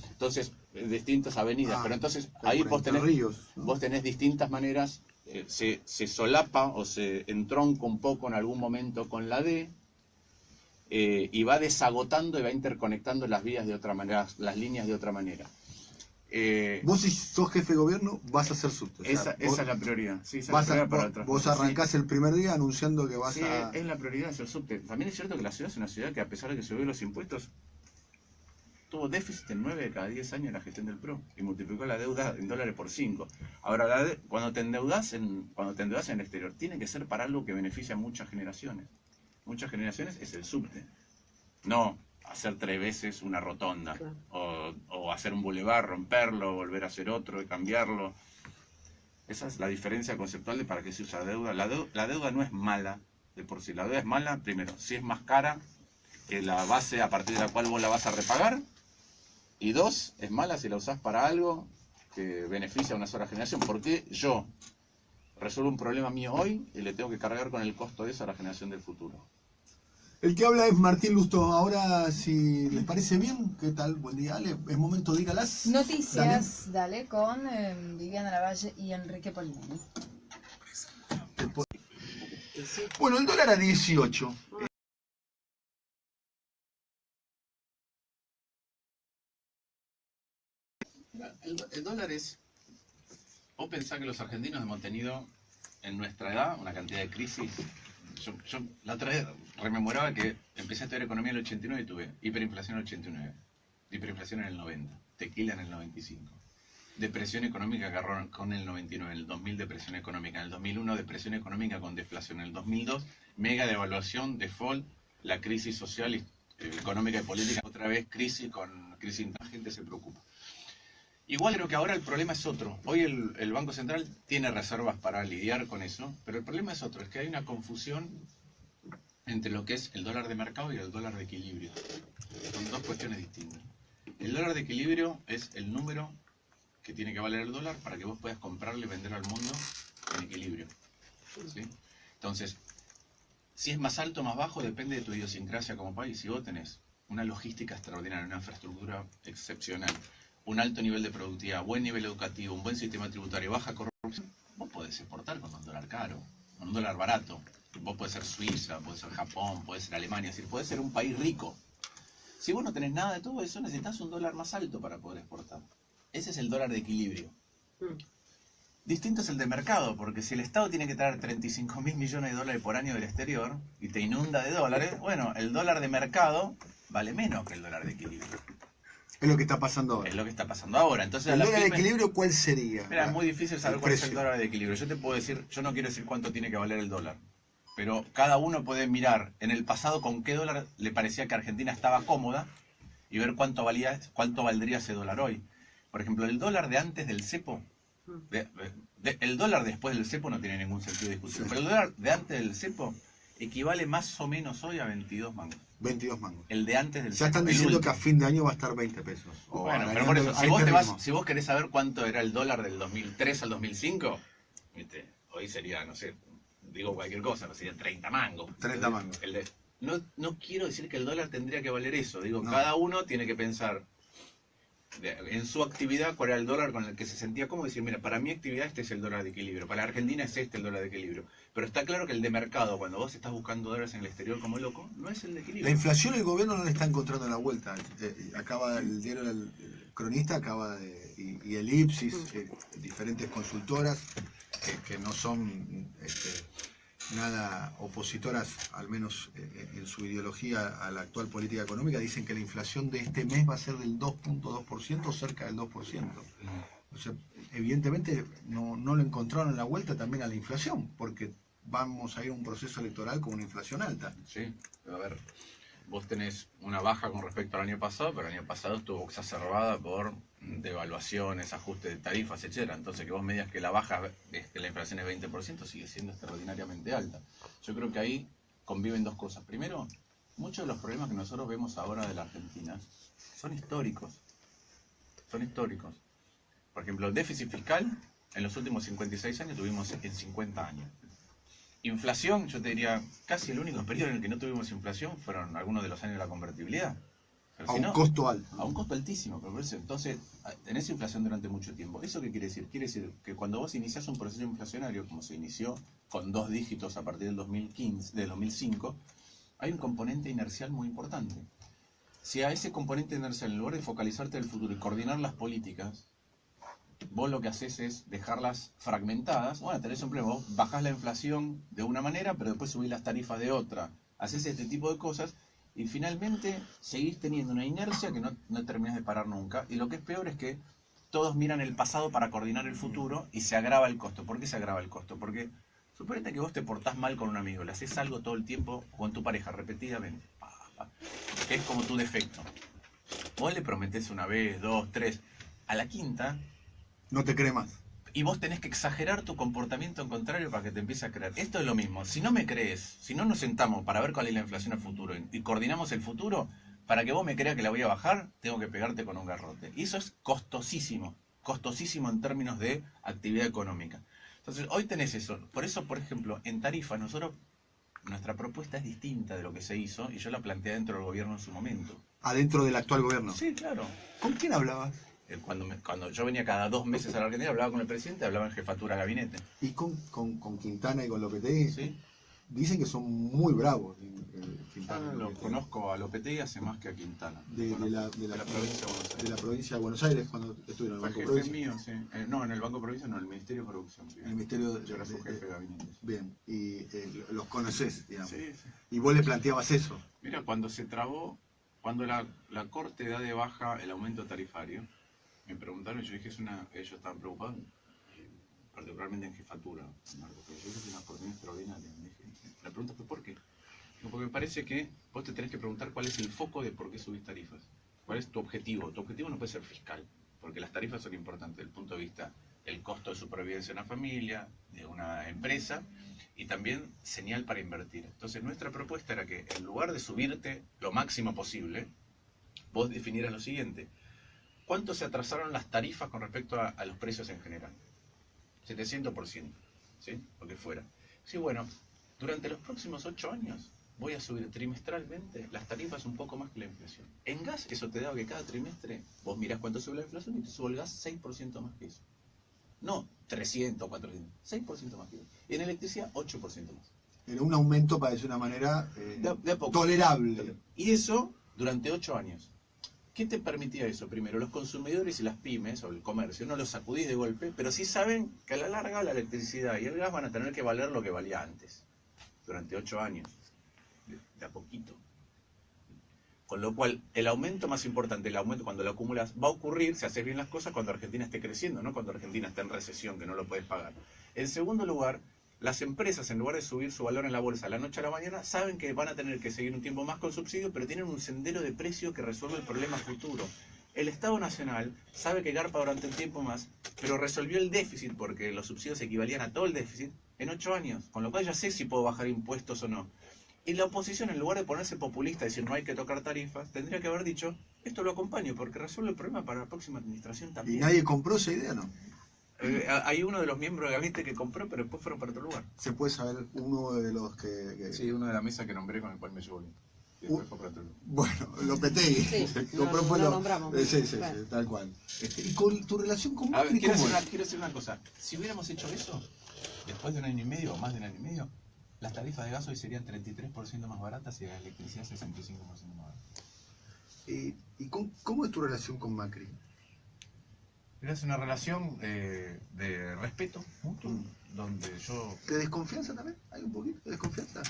Entonces distintas avenidas. Pero entonces ahí vos tenés distintas maneras. Se solapa o se entronca un poco en algún momento con la D. Y va desagotando y va interconectando las vías de otra manera, las líneas de otra manera. Vos, si sos jefe de gobierno, vas a hacer subte. Esa es la prioridad. Sí, vos arrancás el primer día anunciando que vas a... Es la prioridad hacer subte. También es cierto que la ciudad es una ciudad que, a pesar de que subió los impuestos, tuvo déficit en 9 de cada 10 años en la gestión del PRO y multiplicó la deuda en dólares por 5. Ahora, cuando te endeudas en el exterior, tiene que ser para algo que beneficia a muchas generaciones. Muchas generaciones es el subte. No hacer 3 veces una rotonda, claro. o hacer un bulevar, romperlo, volver a hacer otro y cambiarlo. Esa es la diferencia conceptual de para qué se usa deuda. La deuda no es mala de por sí. La deuda es mala, primero, si es más cara que la base a partir de la cual vos la vas a repagar. Y 2, es mala si la usás para algo que beneficia a una sola generación. ¿Por qué yo resuelvo un problema mío hoy y le tengo que cargar con el costo de eso a la generación del futuro? El que habla es Martín Lustó. Ahora, si les parece bien, ¿qué tal? Buen día, Ale. Es momento de ir a las noticias, dale con Viviana Lavalle y Enrique Polinelli. Bueno, el dólar a 18. El dólar es... Vos pensás que los argentinos hemos tenido en nuestra edad una cantidad de crisis. Yo la otra vez rememoraba que empecé a estudiar economía en el 89 y tuve hiperinflación en el 89, hiperinflación en el 90, tequila en el 95, depresión económica agarró con el 99, en el 2000 depresión económica, en el 2001 depresión económica con deflación, en el 2002 mega devaluación, default, la crisis social, económica y política, otra vez crisis con crisis, la gente se preocupa. Igual creo que ahora el problema es otro. Hoy el Banco Central tiene reservas para lidiar con eso, pero el problema es otro, es que hay una confusión entre lo que es el dólar de mercado y el dólar de equilibrio. Son dos cuestiones distintas. El dólar de equilibrio es el número que tiene que valer el dólar para que vos puedas comprarle y venderlo al mundo en equilibrio. ¿Sí? Entonces, si es más alto o más bajo depende de tu idiosincrasia como país. Si vos tenés una logística extraordinaria, una infraestructura excepcional, un alto nivel de productividad, buen nivel educativo, un buen sistema tributario, baja corrupción, vos podés exportar con un dólar caro, con un dólar barato. Vos podés ser Suiza, podés ser Japón, podés ser Alemania, es decir, podés ser un país rico. Si vos no tenés nada de todo eso, necesitas un dólar más alto para poder exportar. Ese es el dólar de equilibrio. Distinto es el de mercado, porque si el Estado tiene que traer 35.000 millones de dólares por año del exterior y te inunda de dólares, bueno, el dólar de mercado vale menos que el dólar de equilibrio. Es lo que está pasando ahora. Es lo que está pasando ahora. Entonces, a ¿El la dólar de pyme- equilibrio cuál sería? Mira, es muy difícil saber El cuál es el precio. dólar de equilibrio. Yo te puedo decir, yo no quiero decir cuánto tiene que valer el dólar, pero cada uno puede mirar en el pasado con qué dólar le parecía que Argentina estaba cómoda y ver cuánto valdría ese dólar hoy. Por ejemplo, el dólar de antes del cepo, el dólar después del cepo no tiene ningún sentido de discusión, Sí. pero el dólar de antes del cepo equivale más o menos hoy a 22 mangos. 22 mangos. El de antes del Ya cepo. están el diciendo que último. a fin de año va a estar 20 pesos. O Bueno, pero arañando por eso, a si vos, este ritmo. si vos querés saber cuánto era el dólar del 2003 al 2005, ¿viste? Hoy sería, no sé, digo cualquier cosa, no sería 30 mangos. 30 mangos. No quiero decir que el dólar tendría que valer eso, digo, No. cada uno tiene que pensar en su actividad cuál era el dólar con el que se sentía cómodo, decir, mira, para mi actividad este es el dólar de equilibrio, para la Argentina es este el dólar de equilibrio. Pero está claro que el de mercado, cuando vos estás buscando dólares en el exterior como loco, no es el de equilibrio. La inflación el gobierno no le está encontrando la vuelta. Acaba el diario El Cronista, y el Ipsis, diferentes consultoras que no son nada opositoras, al menos en su ideología, a la actual política económica, dicen que la inflación de este mes va a ser del 2.2%, cerca del 2%. O sea, evidentemente no le encontraron la vuelta también a la inflación, porque vamos a ir a un proceso electoral con una inflación alta. Sí, a ver, vos tenés una baja con respecto al año pasado, pero el año pasado estuvo exacerbada por devaluaciones, ajustes de tarifas, etcétera. Entonces, que vos me digas que la baja, que la inflación es 20%, sigue siendo extraordinariamente alta. Yo creo que ahí conviven dos cosas. Primero, muchos de los problemas que nosotros vemos ahora de la Argentina son históricos. Son históricos. Por ejemplo, el déficit fiscal en los últimos 56 años tuvimos en 50 años. Inflación, yo te diría, casi el único periodo en el que no tuvimos inflación fueron algunos de los años de la convertibilidad. Pero A si un no, costo alto. a un costo altísimo. Pero por eso, entonces, tenés inflación durante mucho tiempo. ¿Eso qué quiere decir? Quiere decir que cuando vos iniciás un proceso inflacionario, como se inició con 2 dígitos a partir del 2005, hay un componente inercial muy importante. Si a ese componente inercial, en lugar de focalizarte en el futuro y coordinar las políticas, vos lo que haces es dejarlas fragmentadas, bueno, tenés un problema, vos bajás la inflación de una manera, pero después subís las tarifas de otra, haces este tipo de cosas, y finalmente seguís teniendo una inercia que no terminás de parar nunca, y lo que es peor es que todos miran el pasado para coordinar el futuro, y se agrava el costo. ¿Por qué se agrava el costo? Porque suponete que vos te portás mal con un amigo, le haces algo todo el tiempo con tu pareja, repetidamente, que es como tu defecto. Vos le prometés una vez, 2, 3, a la quinta, No te cree más. y vos tenés que exagerar tu comportamiento en contrario para que te empiece a creer. Esto es lo mismo. Si no me crees, si no nos sentamos para ver cuál es la inflación a futuro y coordinamos el futuro, para que vos me creas que la voy a bajar, tengo que pegarte con un garrote. Y eso es costosísimo en términos de actividad económica. Entonces, hoy tenés eso. Por eso, por ejemplo, en tarifa, nuestra propuesta es distinta de lo que se hizo, y yo la planteé dentro del gobierno en su momento. Adentro del actual gobierno. Sí, claro. ¿Con quién hablabas? Cuando yo venía cada 2 meses a la Argentina, hablaba con el presidente, hablaba en jefatura de gabinete. Y con Quintana y con Lopetegui. ¿Sí? Dicen que son muy bravos. Quintana y Lo Lopetegui. conozco a Lopetegui hace más que a Quintana. De la provincia de Buenos de Aires. la provincia de Buenos Aires, cuando estuvieron en el Fue Banco jefe Provincia. mío, sí. No, en el Banco Provincia, no, en el Ministerio de Producción. En el Ministerio Yo era su jefe de gabinete. Bien, y los conocés, digamos. Sí, sí. Y vos le planteabas eso. Mira, cuando se trabó, cuando la Corte da de baja el aumento tarifario, me preguntaron, yo dije, ellos estaban preocupados, particularmente en jefatura, Marco, pero yo dije que es una oportunidad extraordinaria. La pregunta fue, ¿por qué? No, porque me parece que vos te tenés que preguntar cuál es el foco de por qué subís tarifas. ¿Cuál es tu objetivo? Tu objetivo no puede ser fiscal, porque las tarifas son importantes desde el punto de vista del costo de supervivencia de una familia, de una empresa, y también señal para invertir. Entonces nuestra propuesta era que en lugar de subirte lo máximo posible, vos definieras lo siguiente: ¿cuánto se atrasaron las tarifas con respecto a los precios en general? 700%, ¿sí? Lo que fuera. Sí, bueno, durante los próximos 8 años voy a subir trimestralmente las tarifas un poco más que la inflación. En gas, eso te da que cada trimestre vos mirás cuánto sube la inflación y te sube el gas 6% más que eso. No 300, 400, 6% más que eso. Y en electricidad, 8% más. Era un aumento, para decir una manera, De a poco. tolerable. Y eso durante 8 años. ¿Qué te permitía eso? Primero, los consumidores y las pymes, o el comercio, no los sacudís de golpe, pero sí saben que a la larga la electricidad y el gas van a tener que valer lo que valía antes, durante 8 años, de a poquito. Con lo cual, el aumento más importante, el aumento cuando lo acumulas, va a ocurrir, si haces bien las cosas, cuando Argentina esté creciendo, no cuando Argentina esté en recesión, que no lo puedes pagar. En segundo lugar, las empresas, en lugar de subir su valor en la bolsa de la noche a la mañana, saben que van a tener que seguir un tiempo más con subsidio, pero tienen un sendero de precio que resuelve el problema futuro. El Estado Nacional sabe que garpa durante un tiempo más, pero resolvió el déficit, porque los subsidios equivalían a todo el déficit, en 8 años. Con lo cual ya sé si puedo bajar impuestos o no. Y la oposición, en lugar de ponerse populista y decir no hay que tocar tarifas, tendría que haber dicho, esto lo acompaño porque resuelve el problema para la próxima administración ¿Y también. nadie compró esa idea, no? Hay uno de los miembros del gabinete que compró, pero después fueron para otro lugar. ¿Se puede saber uno de los que...? Sí, uno de la mesa que nombré con el cual me llevo bien. Y después fue para otro lugar. Bueno, Lopetegui. Sí, Compró no, fue no lo- nombramos. Sí, Claro. tal cual. ¿Y con tu relación con A ver, Macri quiero cómo decir, es? quiero decir una cosa. Si hubiéramos hecho eso, después de un año y medio o más de un año y medio, las tarifas de gas hoy serían 33% más baratas y la electricidad 65% más barata. ¿Y cómo es tu relación con Macri? Es una relación de respeto mutuo, donde ¿De desconfianza también? ¿Hay un poquito de desconfianza?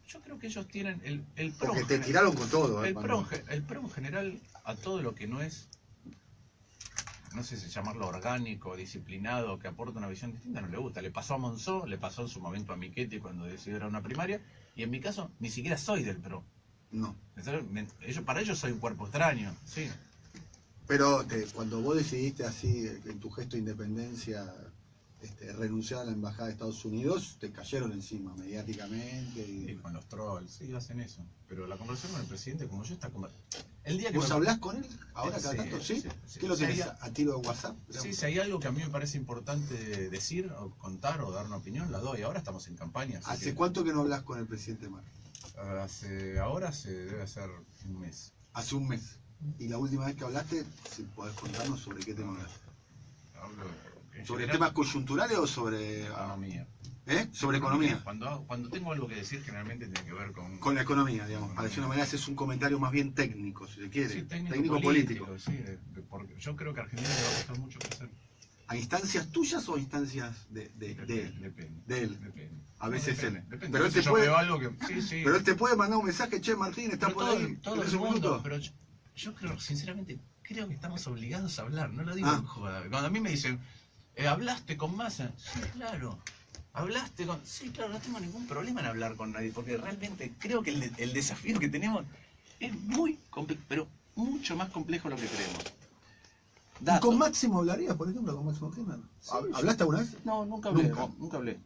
yo creo que ellos tienen el pro. Porque te tiraron con todo. El cuando- pro en general a todo lo que no es, no sé si llamarlo orgánico, disciplinado, que aporta una visión distinta, no le gusta. Le pasó a Monzó, le pasó en su momento a Michetti cuando decidió ir a una primaria, y en mi caso ni siquiera soy del pro. No. Para ellos soy un cuerpo extraño, sí. Pero cuando vos decidiste así, en tu gesto de independencia, renunciar a la embajada de Estados Unidos, te cayeron encima mediáticamente. Y con los trolls, sí, hacen eso. Pero la conversación con el presidente, como yo, está el día que ¿Vos me- hablás con él ahora cada Sí, tanto? ¿Sí? sí. ¿Qué lo Sí, tenés hay- a tiro de WhatsApp? Sí, si hay algo que a mí me parece importante decir, o contar, o dar una opinión, la doy. Ahora estamos en campaña. así ¿Hace que- cuánto que no hablas con el presidente Macri? Ahora se debe hacer un mes. Hace un mes. ¿Y la última vez que hablaste, si podés contarnos sobre qué tema hablaste? Hablo en ¿Sobre general, temas coyunturales o sobre economía. Sobre economía? Cuando tengo algo que decir, generalmente tiene que ver Con la economía, digamos. Para decir una manera, haces un comentario más bien técnico, si se quiere. Sí, Técnico-político. sí, porque yo creo que a Argentina le va a costar mucho crecer. ¿A instancias tuyas o a instancias de él? Depende. De él. Depende. A veces Depende, él. depende. Pero él Si te yo puede- veo algo que... Sí, sí. Pero él te puede mandar un mensaje, che, Martín, está Pero por todo, ahí. todo ¿Tenés el un mundo, minuto? pero yo creo, sinceramente, creo que estamos obligados a hablar, no lo digo Ah. en joda. Cuando a mí me dicen, ¿hablaste con Massa? Sí, claro. ¿Hablaste con...? Sí, claro, no tengo ningún problema en hablar con nadie, porque realmente creo que el desafío que tenemos es muy complejo, pero mucho más complejo de lo que creemos. ¿Y con Máximo hablarías, por ejemplo, con Máximo Kirchner? Sí, ¿Hablaste alguna vez? No, nunca hablé. Nunca. Nunca hablé.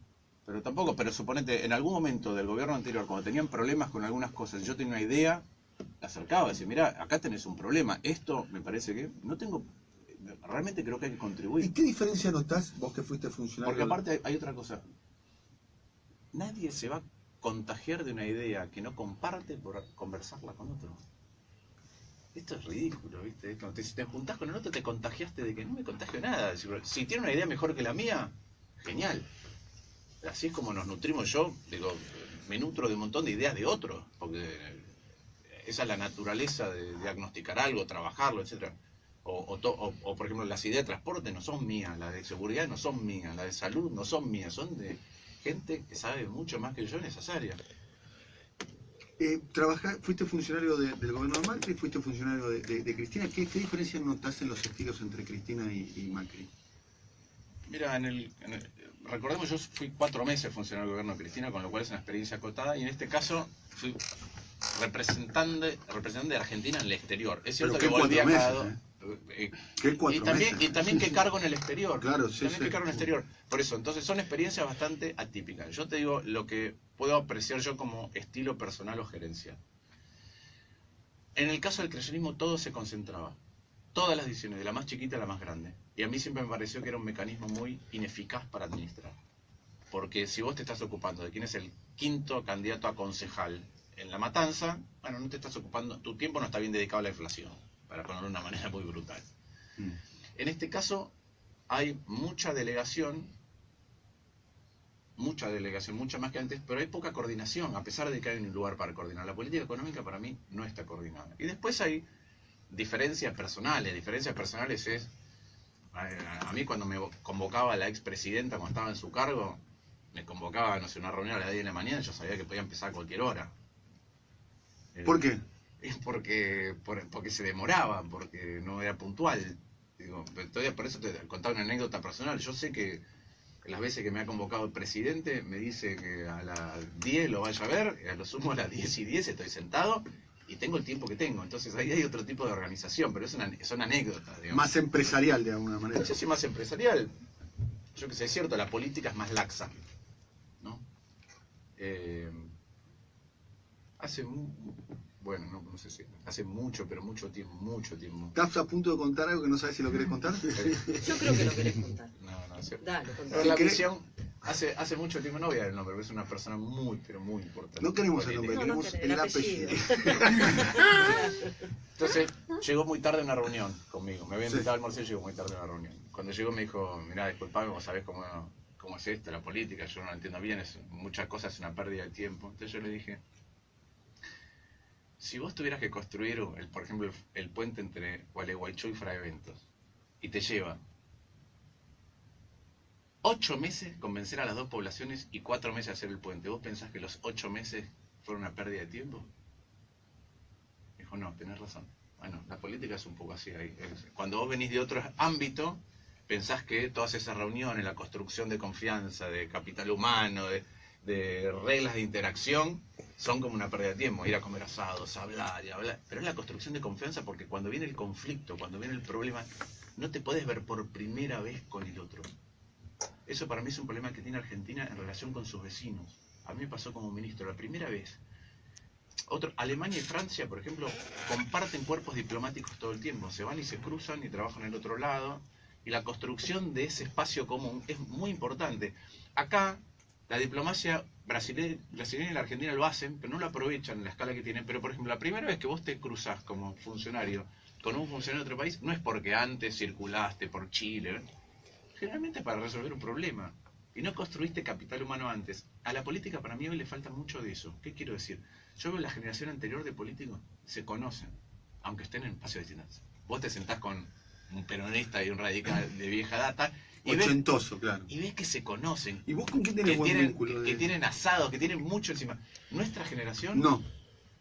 Pero suponete, en algún momento del gobierno anterior, cuando tenían problemas con algunas cosas, yo tenía una idea, la acercaba, decía, mira, acá tenés un problema, esto me parece que no tengo, realmente creo que hay que ¿Y contribuir. qué diferencia notás, vos que fuiste funcionario? Porque aparte hay otra cosa, nadie se va a contagiar de una idea que no comparte por conversarla con otro. Esto es ridículo, ¿viste? Si te juntás con el otro te contagiaste de que no me contagio nada. Si tiene una idea mejor que la mía, genial. Así es como nos nutrimos. Yo, digo, me nutro de un montón de ideas de otros, porque esa es la naturaleza de diagnosticar algo, trabajarlo, etcétera. O, por ejemplo, las ideas de transporte no son mías, las de seguridad no son mías, las de salud no son mías, son de gente que sabe mucho más que yo en esas áreas. Fuiste funcionario del gobierno de Macri, fuiste funcionario de Cristina. ¿Qué diferencia notás en los estilos entre Cristina y Macri? Mira, recordemos, yo fui 4 meses funcionario del gobierno de Cristina, con lo cual es una experiencia acotada, y en este caso fui representante de Argentina en el exterior. Es cierto Pero que qué volví 4 a meses, ¿Qué y también, meses? y también que cargo en el exterior. Claro, sí, también sí. que cargo en el exterior. Por eso, entonces son experiencias bastante atípicas. Yo te digo lo que puedo apreciar yo como estilo personal o gerencial. En el caso del kirchnerismo todo se concentraba. Todas las decisiones, de la más chiquita a la más grande. Y a mí siempre me pareció que era un mecanismo muy ineficaz para administrar. Porque si vos te estás ocupando de quién es el 5º candidato a concejal en La Matanza, bueno, no te estás ocupando, tu tiempo no está bien dedicado a la inflación, para ponerlo de una manera muy brutal. En este caso hay mucha delegación, mucha más que antes, pero hay poca coordinación, a pesar de que hay un lugar para coordinar. La política económica para mí no está coordinada. Y después hay diferencias personales. Diferencias personales es, a mí cuando me convocaba la expresidenta cuando estaba en su cargo, me convocaba, no sé, una reunión a las 10 de la mañana, yo sabía que podía empezar a cualquier hora. ¿Por qué? es porque se demoraban, porque no era puntual. Digo, por eso te contaba una anécdota personal. Yo sé que las veces que me ha convocado el presidente, me dice que a las 10 lo vaya a ver, a lo sumo a las 10:10 estoy sentado y tengo el tiempo que tengo. Entonces ahí hay otro tipo de organización, pero son anécdotas, digamos. Más empresarial, de alguna manera. No sé si más empresarial. Yo que sé, es cierto, la política es más laxa, ¿no? No sé si hace mucho, pero mucho tiempo. ¿Estás a punto de contar algo que no sabes si lo querés contar? Yo creo que lo querés contar. No es cierto. Dale, Pero contá. la visión, hace mucho tiempo, no voy a dar el nombre, pero es una persona muy, pero muy importante. No queremos el nombre, No, queremos querés, el apellido. Entonces, llegó muy tarde a una reunión conmigo. Me había invitado al almorzar y llegó muy tarde a una reunión. Cuando llegó me dijo, mirá, disculpame, vos sabés cómo es esto, la política, yo no la entiendo bien, muchas cosas es una pérdida de tiempo. Entonces yo le dije, si vos tuvieras que construir, por ejemplo, el puente entre Gualeguaychú y Fraiventos, y te lleva 8 meses convencer a las dos poblaciones y 4 meses hacer el puente, ¿vos pensás que los 8 meses fueron una pérdida de tiempo? Dijo, no, tenés razón. Bueno, la política es un poco así. Cuando vos venís de otro ámbito, pensás que todas esas reuniones, la construcción de confianza, de capital humano, de reglas de interacción, son como una pérdida de tiempo. Ir a comer asados, hablar y hablar. Pero es la construcción de confianza, porque cuando viene el conflicto, cuando viene el problema, no te podés ver por primera vez con el otro. Eso para mí es un problema que tiene Argentina en relación con sus vecinos. A mí me pasó como ministro la primera vez. Alemania y Francia, por ejemplo, comparten cuerpos diplomáticos todo el tiempo. Se van y se cruzan y trabajan en el otro lado. Y la construcción de ese espacio común es muy importante. Acá, la diplomacia brasileña y la argentina lo hacen, pero no lo aprovechan en la escala que tienen. Pero, por ejemplo, la primera vez que vos te cruzás como funcionario con un funcionario de otro país, no es porque antes circulaste por Chile, generalmente para resolver un problema. Y no construiste capital humano antes. A la política para mí hoy le falta mucho de eso. ¿Qué quiero decir? Yo veo la generación anterior de políticos, se conocen, aunque estén en espacios distintos. Vos te sentás con un peronista y un radical de vieja data, y Ochentoso, claro. Y ves que se conocen. ¿Y vos con quién tenés buen vínculo? Que tienen asados, que tienen mucho encima. Nuestra generación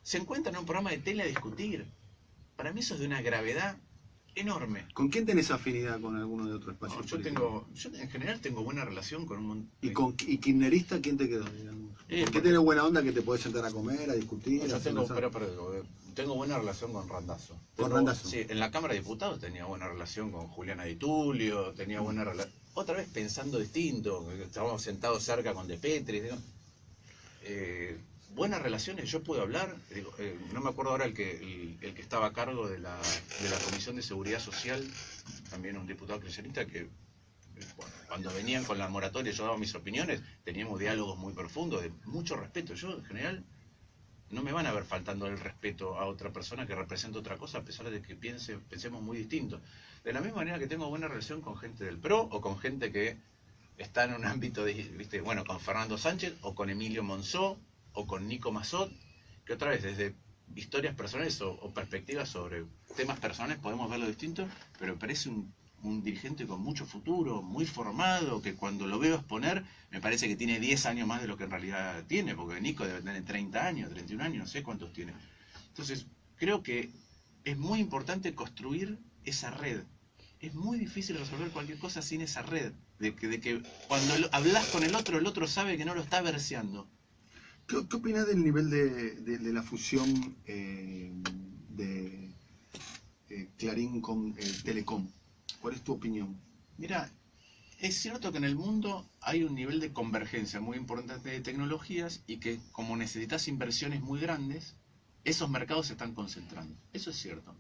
se encuentra en un programa de tele a discutir. Para mí eso es de una gravedad enorme. ¿Con quién tenés afinidad con alguno de otros espacios? Yo en general tengo buena relación con un montón. ¿Y kirchnerista quién te quedó? ¿Por qué tenés buena onda que te podés sentar a comer, a discutir? Yo tengo buena relación con Randazzo. Randazzo? Sí, en la Cámara de Diputados tenía buena relación con Juliana Di Tulio, tenía buena relación. Otra vez pensando distinto, estábamos sentados cerca con De Petris. Buenas relaciones, yo puedo hablar, no me acuerdo ahora el que estaba a cargo de la Comisión de Seguridad Social, también un diputado kirchnerista que cuando venían con la moratoria yo daba mis opiniones, teníamos diálogos muy profundos, de mucho respeto. Yo en general no me van a ver faltando el respeto a otra persona que representa otra cosa, a pesar de que pensemos muy distinto. De la misma manera que tengo buena relación con gente del PRO o con gente que está en un ámbito, con Fernando Sánchez o con Emilio Monzó o con Nico Massot, que otra vez desde historias personales o perspectivas sobre temas personales podemos verlo distinto, pero parece un dirigente con mucho futuro, muy formado, que cuando lo veo exponer me parece que tiene 10 años más de lo que en realidad tiene, porque Nico debe tener 30 años, 31 años, no sé cuántos tiene. Entonces, creo que es muy importante construir esa red. Es muy difícil resolver cualquier cosa sin esa red, de que cuando hablas con el otro sabe que no lo está verseando. ¿Qué opinás del nivel de la fusión de Clarín con Telecom? ¿Cuál es tu opinión? Mira, es cierto que en el mundo hay un nivel de convergencia muy importante de tecnologías y que como necesitas inversiones muy grandes, esos mercados se están concentrando. Eso es cierto.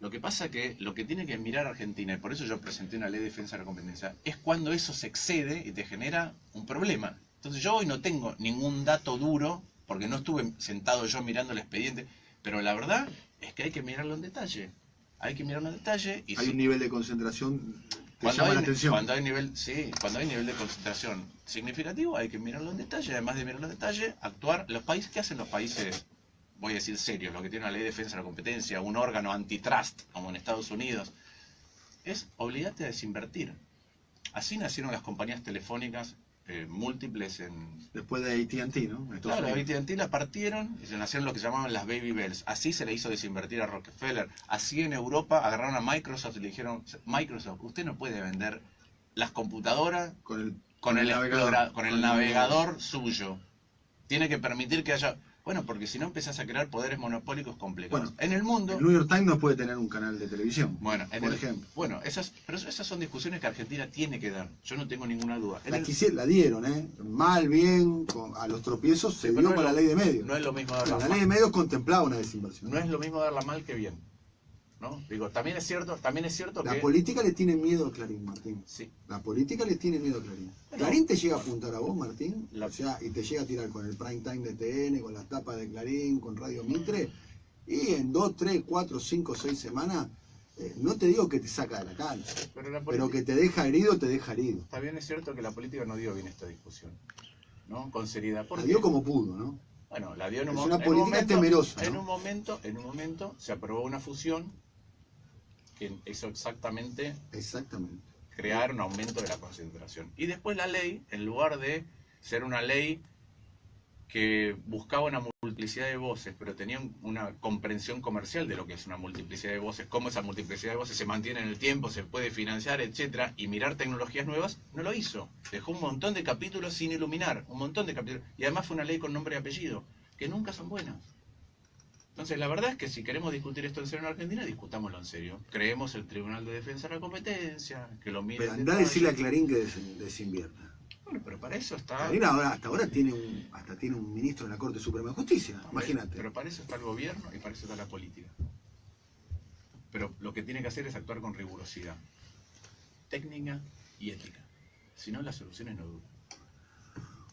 Lo que pasa que lo que tiene que mirar Argentina, y por eso yo presenté una ley de defensa de la competencia, es cuando eso se excede y te genera un problema. Entonces yo hoy no tengo ningún dato duro, porque no estuve sentado yo mirando el expediente, pero la verdad es que hay que mirarlo en detalle. Hay que mirarlo en detalle. Y hay un nivel de concentración que cuando llama hay, la atención. Cuando hay nivel de concentración significativo, hay que mirarlo en detalle. Además de mirarlo en detalle, actuar. ¿Qué hacen los países, voy a decir serios, los que tienen una ley de defensa de la competencia, un órgano antitrust, como en Estados Unidos? Es obligarte a desinvertir. Así nacieron las compañías telefónicas múltiples en... Después de AT&T, ¿no? Claro, AT&T la partieron y se nacieron lo que llamaban las baby bells. Así se le hizo desinvertir a Rockefeller. Así en Europa agarraron a Microsoft y le dijeron, Microsoft, usted no puede vender las computadoras con el navegador suyo. Tiene que permitir que haya... Bueno, porque si no empezás a crear poderes monopólicos complicados. Bueno, en el mundo... El New York Times no puede tener un canal de televisión, Bueno, por ejemplo. Bueno, pero esas son discusiones que Argentina tiene que dar. Yo no tengo ninguna duda. La dieron, ¿eh? Mal, bien, a los tropiezos se dio con la ley de medios. No es lo mismo darla La ley de medios contemplaba una desinversión. No es lo mismo darla mal que bien. ¿No? Digo, también es cierto que... La política le tiene miedo a Clarín, Martín. Sí. La política le tiene miedo a Clarín. ¿Clarín te llega a apuntar a vos, Martín? O sea, y te llega a tirar con el prime time de TN, con las tapas de Clarín, con Radio Mitre, y en 2, 3, 4, 5, 6 semanas, no te digo que te saca de la cancha, pero que te deja herido, te deja herido. También es cierto que la política no dio bien esta discusión, ¿no? Con seriedad. La dio como pudo, ¿no? Bueno, la dio en un momento. Es una política temerosa, ¿no? En un momento se aprobó una fusión que hizo exactamente crear un aumento de la concentración. Y después la ley, en lugar de ser una ley que buscaba una multiplicidad de voces, pero tenía una comprensión comercial de lo que es una multiplicidad de voces, cómo esa multiplicidad de voces se mantiene en el tiempo, se puede financiar, etcétera, y mirar tecnologías nuevas, no lo hizo. Dejó un montón de capítulos sin iluminar, un montón de capítulos. Y además fue una ley con nombre y apellido, que nunca son buenas. Entonces, la verdad es que si queremos discutir esto en serio en Argentina, discutámoslo en serio. Creemos el Tribunal de Defensa de la Competencia, que lo mire. Pero andá a decirle a Clarín que desinvierta. Bueno, pero para eso está... Clarín hasta ahora tiene un ministro en la Corte Suprema de Justicia, imagínate. Pero para eso está el gobierno y para eso está la política. Pero lo que tiene que hacer es actuar con rigurosidad técnica y ética. Si no, las soluciones no duran.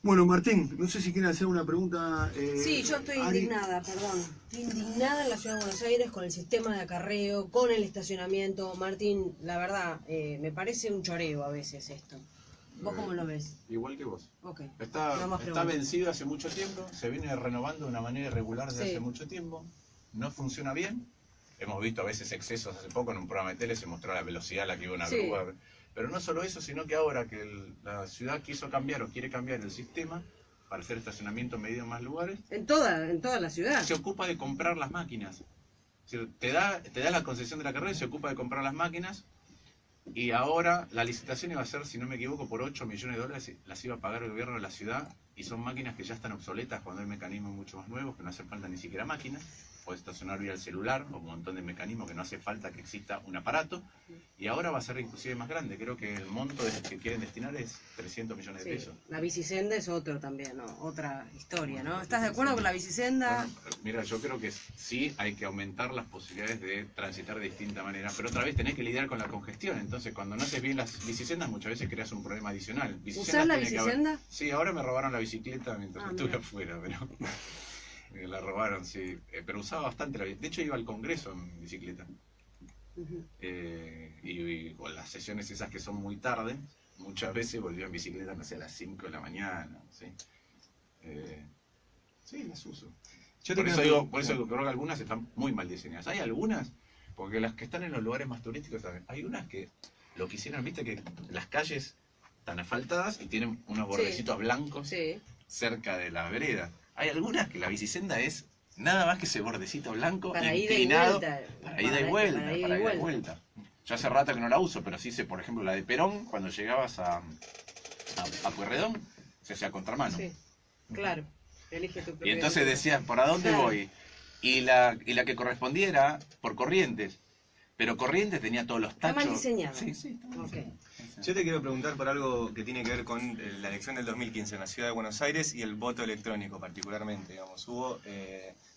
Bueno, Martín, no sé si quieren hacer una pregunta. Sí, yo estoy indignada, perdón. Estoy indignada en la Ciudad de Buenos Aires con el sistema de acarreo, con el estacionamiento. Martín, la verdad, me parece un choreo a veces esto. ¿Vos cómo lo ves? Igual que vos. Okay. Está vencido hace mucho tiempo, se viene renovando de una manera irregular desde hace mucho tiempo, no funciona bien. Hemos visto a veces excesos. Hace poco en un programa de tele se mostró la velocidad a la que iba una grúa. Pero no solo eso, sino que ahora que la ciudad quiso cambiar o quiere cambiar el sistema para hacer estacionamiento medido en más lugares. En toda la ciudad. Se ocupa de comprar las máquinas. Te da la concesión de la carrera y se ocupa de comprar las máquinas. Y ahora la licitación iba a ser, si no me equivoco, por 8 millones de dólares. Las iba a pagar el gobierno de la ciudad. Y son máquinas que ya están obsoletas cuando hay mecanismos mucho más nuevos, que no hace falta ni siquiera máquinas. Puedes estacionar vía el celular o un montón de mecanismos que no hace falta que exista un aparato. Y ahora va a ser inclusive más grande. Creo que el monto que quieren destinar es 300 millones de pesos. La bicisenda es otro también, ¿no? Otra historia, ¿no? ¿Estás de acuerdo con la bicisenda? Bueno, mira, yo creo que sí hay que aumentar las posibilidades de transitar de distinta manera. Pero otra vez tenés que lidiar con la congestión. Entonces, cuando no haces bien las bicisendas, muchas veces creas un problema adicional. ¿Usás la bicisenda? Sí, ahora me robaron la bicicleta mientras estuve afuera, pero... La robaron, sí. Pero usaba bastante la bicicleta. De hecho, iba al Congreso en bicicleta. Y con las sesiones esas que son muy tarde, muchas veces volvía en bicicleta, no sé, a las 5 de la mañana. ¿Sí? Sí, las uso. Por eso creo que algunas están muy mal diseñadas. Hay algunas, porque las que están en los lugares más turísticos también. Hay unas que lo que hicieron, viste, que las calles están asfaltadas y tienen unos bordecitos blancos cerca de la vereda. Hay algunas que la bicisenda es nada más que ese bordecito blanco para inclinado para ida y vuelta. Yo hace rato que no la uso, pero sí sé, por ejemplo, la de Perón, cuando llegabas a Pueyrredón, se hacía contramano. Sí, claro. Elige tu y entonces decías, ¿por a dónde voy? Y la que correspondía era por Corrientes. Pero Corrientes tenía todos los tachos. Está mal diseñado. Sí. Okay. Yo te quiero preguntar por algo que tiene que ver con la elección del 2015 en la Ciudad de Buenos Aires y el voto electrónico particularmente. Digamos, hubo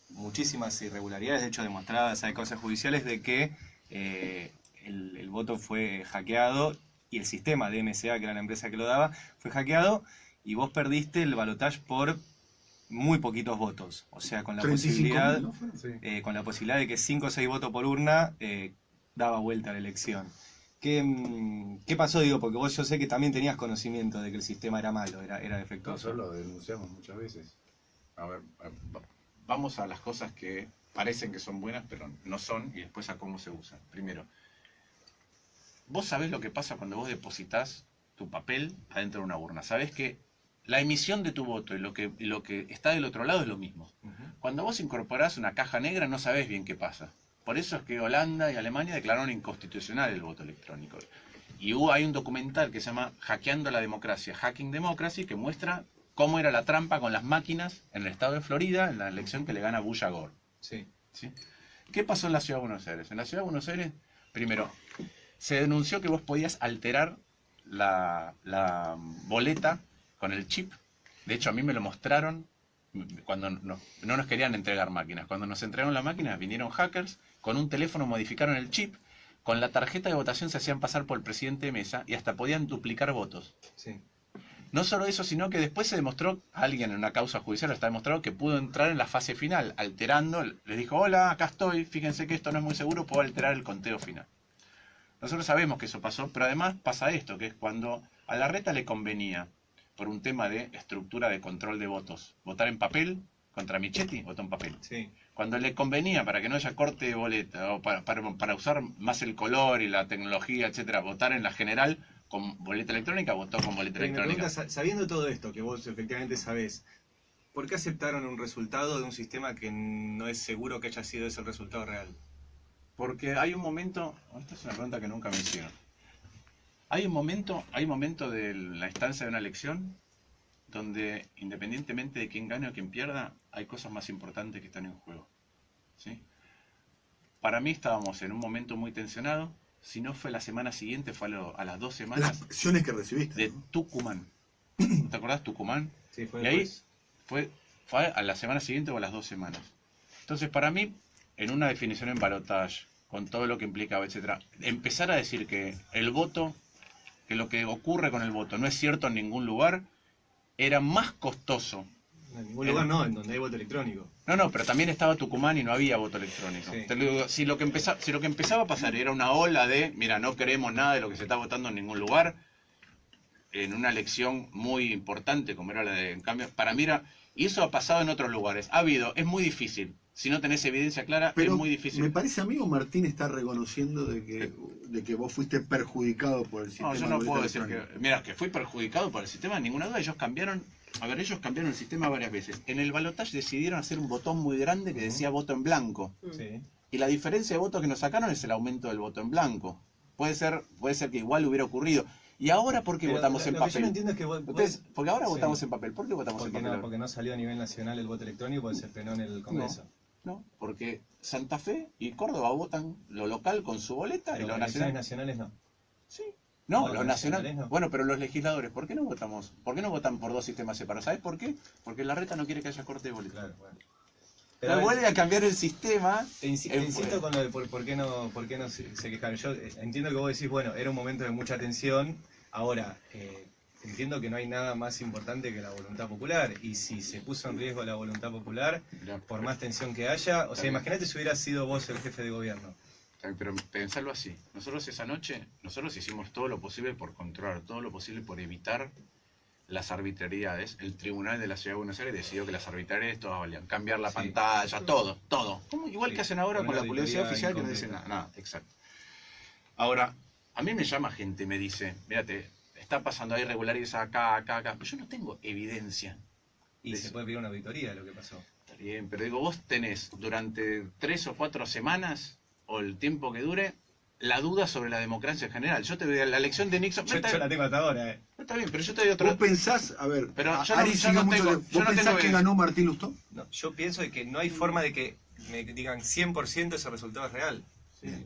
muchísimas irregularidades, de hecho demostradas, hay cosas judiciales de que el voto fue hackeado y el sistema de MCA, que era la empresa que lo daba, fue hackeado y vos perdiste el balotaje por muy poquitos votos. O sea, con la posibilidad, ¿no? Con la posibilidad de que 5 o 6 votos por urna daba vuelta a la elección. ¿Qué pasó? Digo, porque vos yo sé que también tenías conocimiento de que el sistema era malo, era defectuoso. Nosotros lo denunciamos muchas veces. A ver, vamos a las cosas que parecen que son buenas, pero no son, y después a cómo se usan. Primero, vos sabés lo que pasa cuando vos depositás tu papel adentro de una urna. Sabés que la emisión de tu voto y lo que está del otro lado es lo mismo. Cuando vos incorporás una caja negra no sabés bien qué pasa. Por eso es que Holanda y Alemania declararon inconstitucional el voto electrónico. Y hay un documental que se llama Hackeando la Democracia, Hacking Democracy, que muestra cómo era la trampa con las máquinas en el estado de Florida en la elección que le gana Bush a Gore. Sí. ¿Sí? ¿Qué pasó en la Ciudad de Buenos Aires? En la Ciudad de Buenos Aires, primero, se denunció que vos podías alterar la boleta con el chip. De hecho, a mí me lo mostraron cuando no nos querían entregar máquinas. Cuando nos entregaron la máquina, vinieron hackers, con un teléfono modificaron el chip, con la tarjeta de votación se hacían pasar por el presidente de mesa y hasta podían duplicar votos. Sí. No solo eso, sino que después se demostró, alguien en una causa judicial está demostrado que pudo entrar en la fase final, alterando, les dijo, hola, acá estoy, fíjense que esto no es muy seguro, puedo alterar el conteo final. Nosotros sabemos que eso pasó, pero además pasa esto, que es cuando a Larreta le convenía, por un tema de estructura de control de votos, votar en papel contra Michetti, votó en papel. Sí. Cuando le convenía, para que no haya corte de boleta, o para usar más el color y la tecnología, etcétera, votar en la general con boleta electrónica, votó con boleta Pero me electrónica. preguntas, sabiendo todo esto que vos efectivamente sabés, ¿por qué aceptaron un resultado de un sistema que no es seguro que haya sido ese el resultado real? Porque hay un momento, esta es una pregunta que nunca me hicieron. Hay un momento de la instancia de una elección donde, independientemente de quién gane o quién pierda, hay cosas más importantes que están en juego. ¿Sí? Para mí estábamos en un momento muy tensionado. Si no fue la semana siguiente, fue a las 2 semanas Las acciones que recibiste. de Tucumán. ¿Te acordás? Tucumán. Sí, fue Y ahí después. fue a la semana siguiente o a las 2 semanas. Entonces, para mí, en una definición en balotage, con todo lo que implicaba, etcétera, empezar a decir que el voto, que lo que ocurre con el voto no es cierto en ningún lugar, era más costoso. En ningún lugar no, en donde hay voto electrónico. No, pero también estaba Tucumán y no había voto electrónico. Sí. Te lo digo, si lo que empezaba a pasar era una ola de, mira, no queremos nada de lo que se está votando en ningún lugar, en una elección muy importante como era la de, en cambio, para mí era, y eso ha pasado en otros lugares, ha habido, es muy difícil, si no tenés evidencia clara, Pero es muy difícil. me parece a mí o Martín está reconociendo de que vos fuiste perjudicado por el sistema. No, yo no de puedo boleta decir que, electrónica. mira, que fui perjudicado por el sistema, ninguna duda, ellos cambiaron el sistema varias veces. En el balotaje decidieron hacer un botón muy grande que decía voto en blanco. Sí. Y la diferencia de votos que nos sacaron es el aumento del voto en blanco. Puede ser que igual hubiera ocurrido. ¿Y ahora por qué Pero votamos en lo que yo papel? no entiendo es que vos, Porque ahora sí. votamos en papel. ¿Por qué votamos en papel? Porque no salió a nivel nacional el voto electrónico porque se frenó en el Congreso. No, porque Santa Fe y Córdoba votan lo local con su boleta Pero y lo elecciones nacional. nacionales no. Sí. No, No, lo nacional. nacionales no. Bueno, pero los legisladores, ¿por qué no votamos? ¿Por qué no votan por dos sistemas separados? ¿Sabes por qué? Porque Larreta no quiere que haya corte de boleta. Claro, bueno. Pero vuelve a cambiar el sistema. Te insisto con lo de por qué no se quejaron. Yo entiendo que vos decís, bueno, era un momento de mucha tensión. Ahora, entiendo que no hay nada más importante que la voluntad popular. Y si se puso en riesgo la voluntad popular, por más tensión que haya, o sea, imagínate si hubieras sido vos el jefe de gobierno. Pero pensarlo así. Nosotros esa noche, hicimos todo lo posible por controlar, todo lo posible por evitar las arbitrariedades. El tribunal de la Ciudad de Buenos Aires decidió que las arbitrariedades todas valían. Cambiar la pantalla, todo. Igual que hacen ahora con la publicidad oficial que no dicen nada. Exacto. Ahora, a mí me llama gente y me dice, mírate, está pasando, hay irregularidades acá. Pero yo no tengo evidencia. Y se puede pedir una auditoría de lo que pasó. Está bien, pero digo, vos tenés durante 3 o 4 semanas, o el tiempo que dure, la duda sobre la democracia en general. Yo te veo la elección de Nixon. Yo la tengo hasta ahora, Está bien, pero yo te doy otro. ¿Vos pensás, a ver, Pero yo Ari no siguió mucho tengo- de- yo ¿vos no pensás tengo que evidencia. ganó Martín Lustó? No, yo pienso de que no hay forma de que me digan 100% ese resultado es real.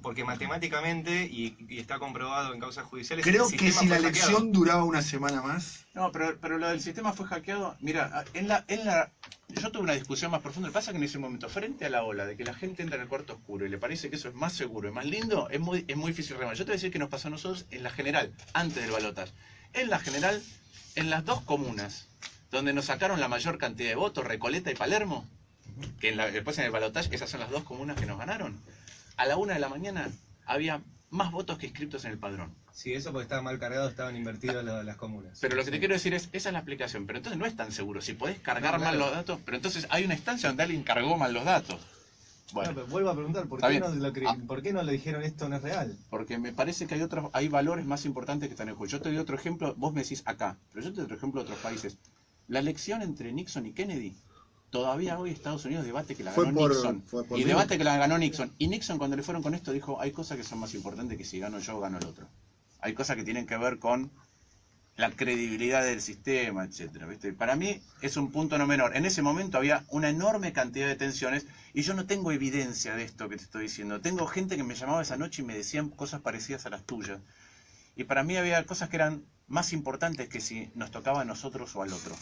Porque matemáticamente, y está comprobado en causas judiciales, Creo el que sistema si la fue elección hackeado. duraba una semana más, No, pero lo del sistema fue hackeado. Mira, yo tuve una discusión más profunda. Lo que pasa es que en ese momento, frente a la ola de que la gente entra en el cuarto oscuro y le parece que eso es más seguro y más lindo, es muy difícil remar. Yo te voy a decir que nos pasó a nosotros en la general, antes del balotaje. En la general, en las 2 comunas donde nos sacaron la mayor cantidad de votos, Recoleta y Palermo, que después en el balotaje, esas son las 2 comunas que nos ganaron, a la 1 de la mañana había más votos que inscriptos en el padrón. Sí, eso porque estaba mal cargado, estaban invertidas las comunas. Pero lo que te Sí. quiero decir es, esa es la explicación, pero entonces no es tan seguro. Si podés cargar No, claro. mal los datos, pero entonces hay una instancia donde alguien cargó mal los datos. Bueno, No, pero vuelvo a preguntar, ¿por Está qué, bien. ¿por qué no le dijeron esto no es real? porque me parece que hay valores más importantes que están en juego. Yo te doy otro ejemplo, vos me decís acá, pero yo te doy otro ejemplo de otros países. La elección entre Nixon y Kennedy, todavía hoy Estados Unidos debate que la Fue ganó por- Nixon. fue por Y mí. debate que la ganó Nixon. Y Nixon, cuando le fueron con esto, dijo, hay cosas que son más importantes que si gano yo o gano el otro. Hay cosas que tienen que ver con la credibilidad del sistema, etcétera, ¿viste? Para mí es un punto no menor. En ese momento había una enorme cantidad de tensiones y yo no tengo evidencia de esto que te estoy diciendo. Tengo gente que me llamaba esa noche y me decían cosas parecidas a las tuyas. Y para mí había cosas que eran más importantes que si nos tocaba a nosotros o al otro.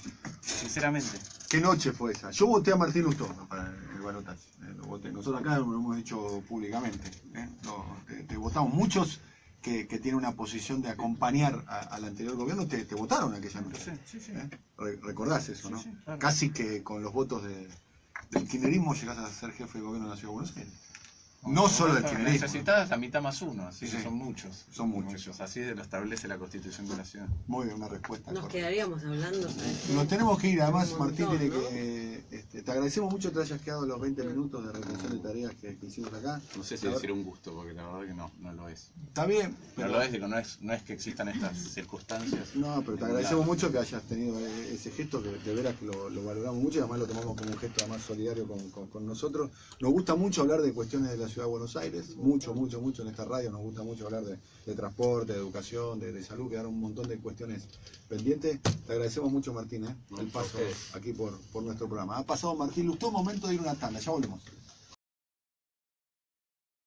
Sinceramente. ¿Qué noche fue esa? Yo voté a Martín Lustó para el balotaje. Lo voté. Nosotros acá lo hemos dicho públicamente. Te votamos. Muchos que tienen una posición de acompañar al anterior gobierno te votaron aquella noche. Sí, sí. Recordás eso, ¿no? Sí, sí, claro. Casi que con los votos del kirchnerismo llegás a ser jefe de gobierno de la Ciudad de Buenos Aires. No solo del kirchnerismo. Necesitas la mitad más uno, así Sí. que son muchos. Son muchos. Así lo establece la Constitución de la ciudad. Muy bien, una respuesta. Nos correcta. quedaríamos hablando, ¿sabes? Nos tenemos que ir, además Un Martín montón, tiene ¿no? que... te agradecemos mucho que te hayas quedado los 20 minutos de retención de tareas que hicimos acá. No sé si decir un gusto, porque la verdad que no lo es. Está bien, No pero... lo es, digo, no es que existan estas circunstancias. No, pero te agradecemos mucho que hayas tenido ese gesto, que de veras que lo valoramos mucho y además lo tomamos como un gesto además solidario con nosotros. Nos gusta mucho hablar de cuestiones de la Ciudad de Buenos Aires, mucho en esta radio nos gusta mucho hablar de transporte, de educación, de salud, quedaron un montón de cuestiones pendientes. Te agradecemos mucho, Martín, el paso aquí por nuestro programa. Ha pasado Martín Lustó, momento de ir a una tanda, ya volvemos.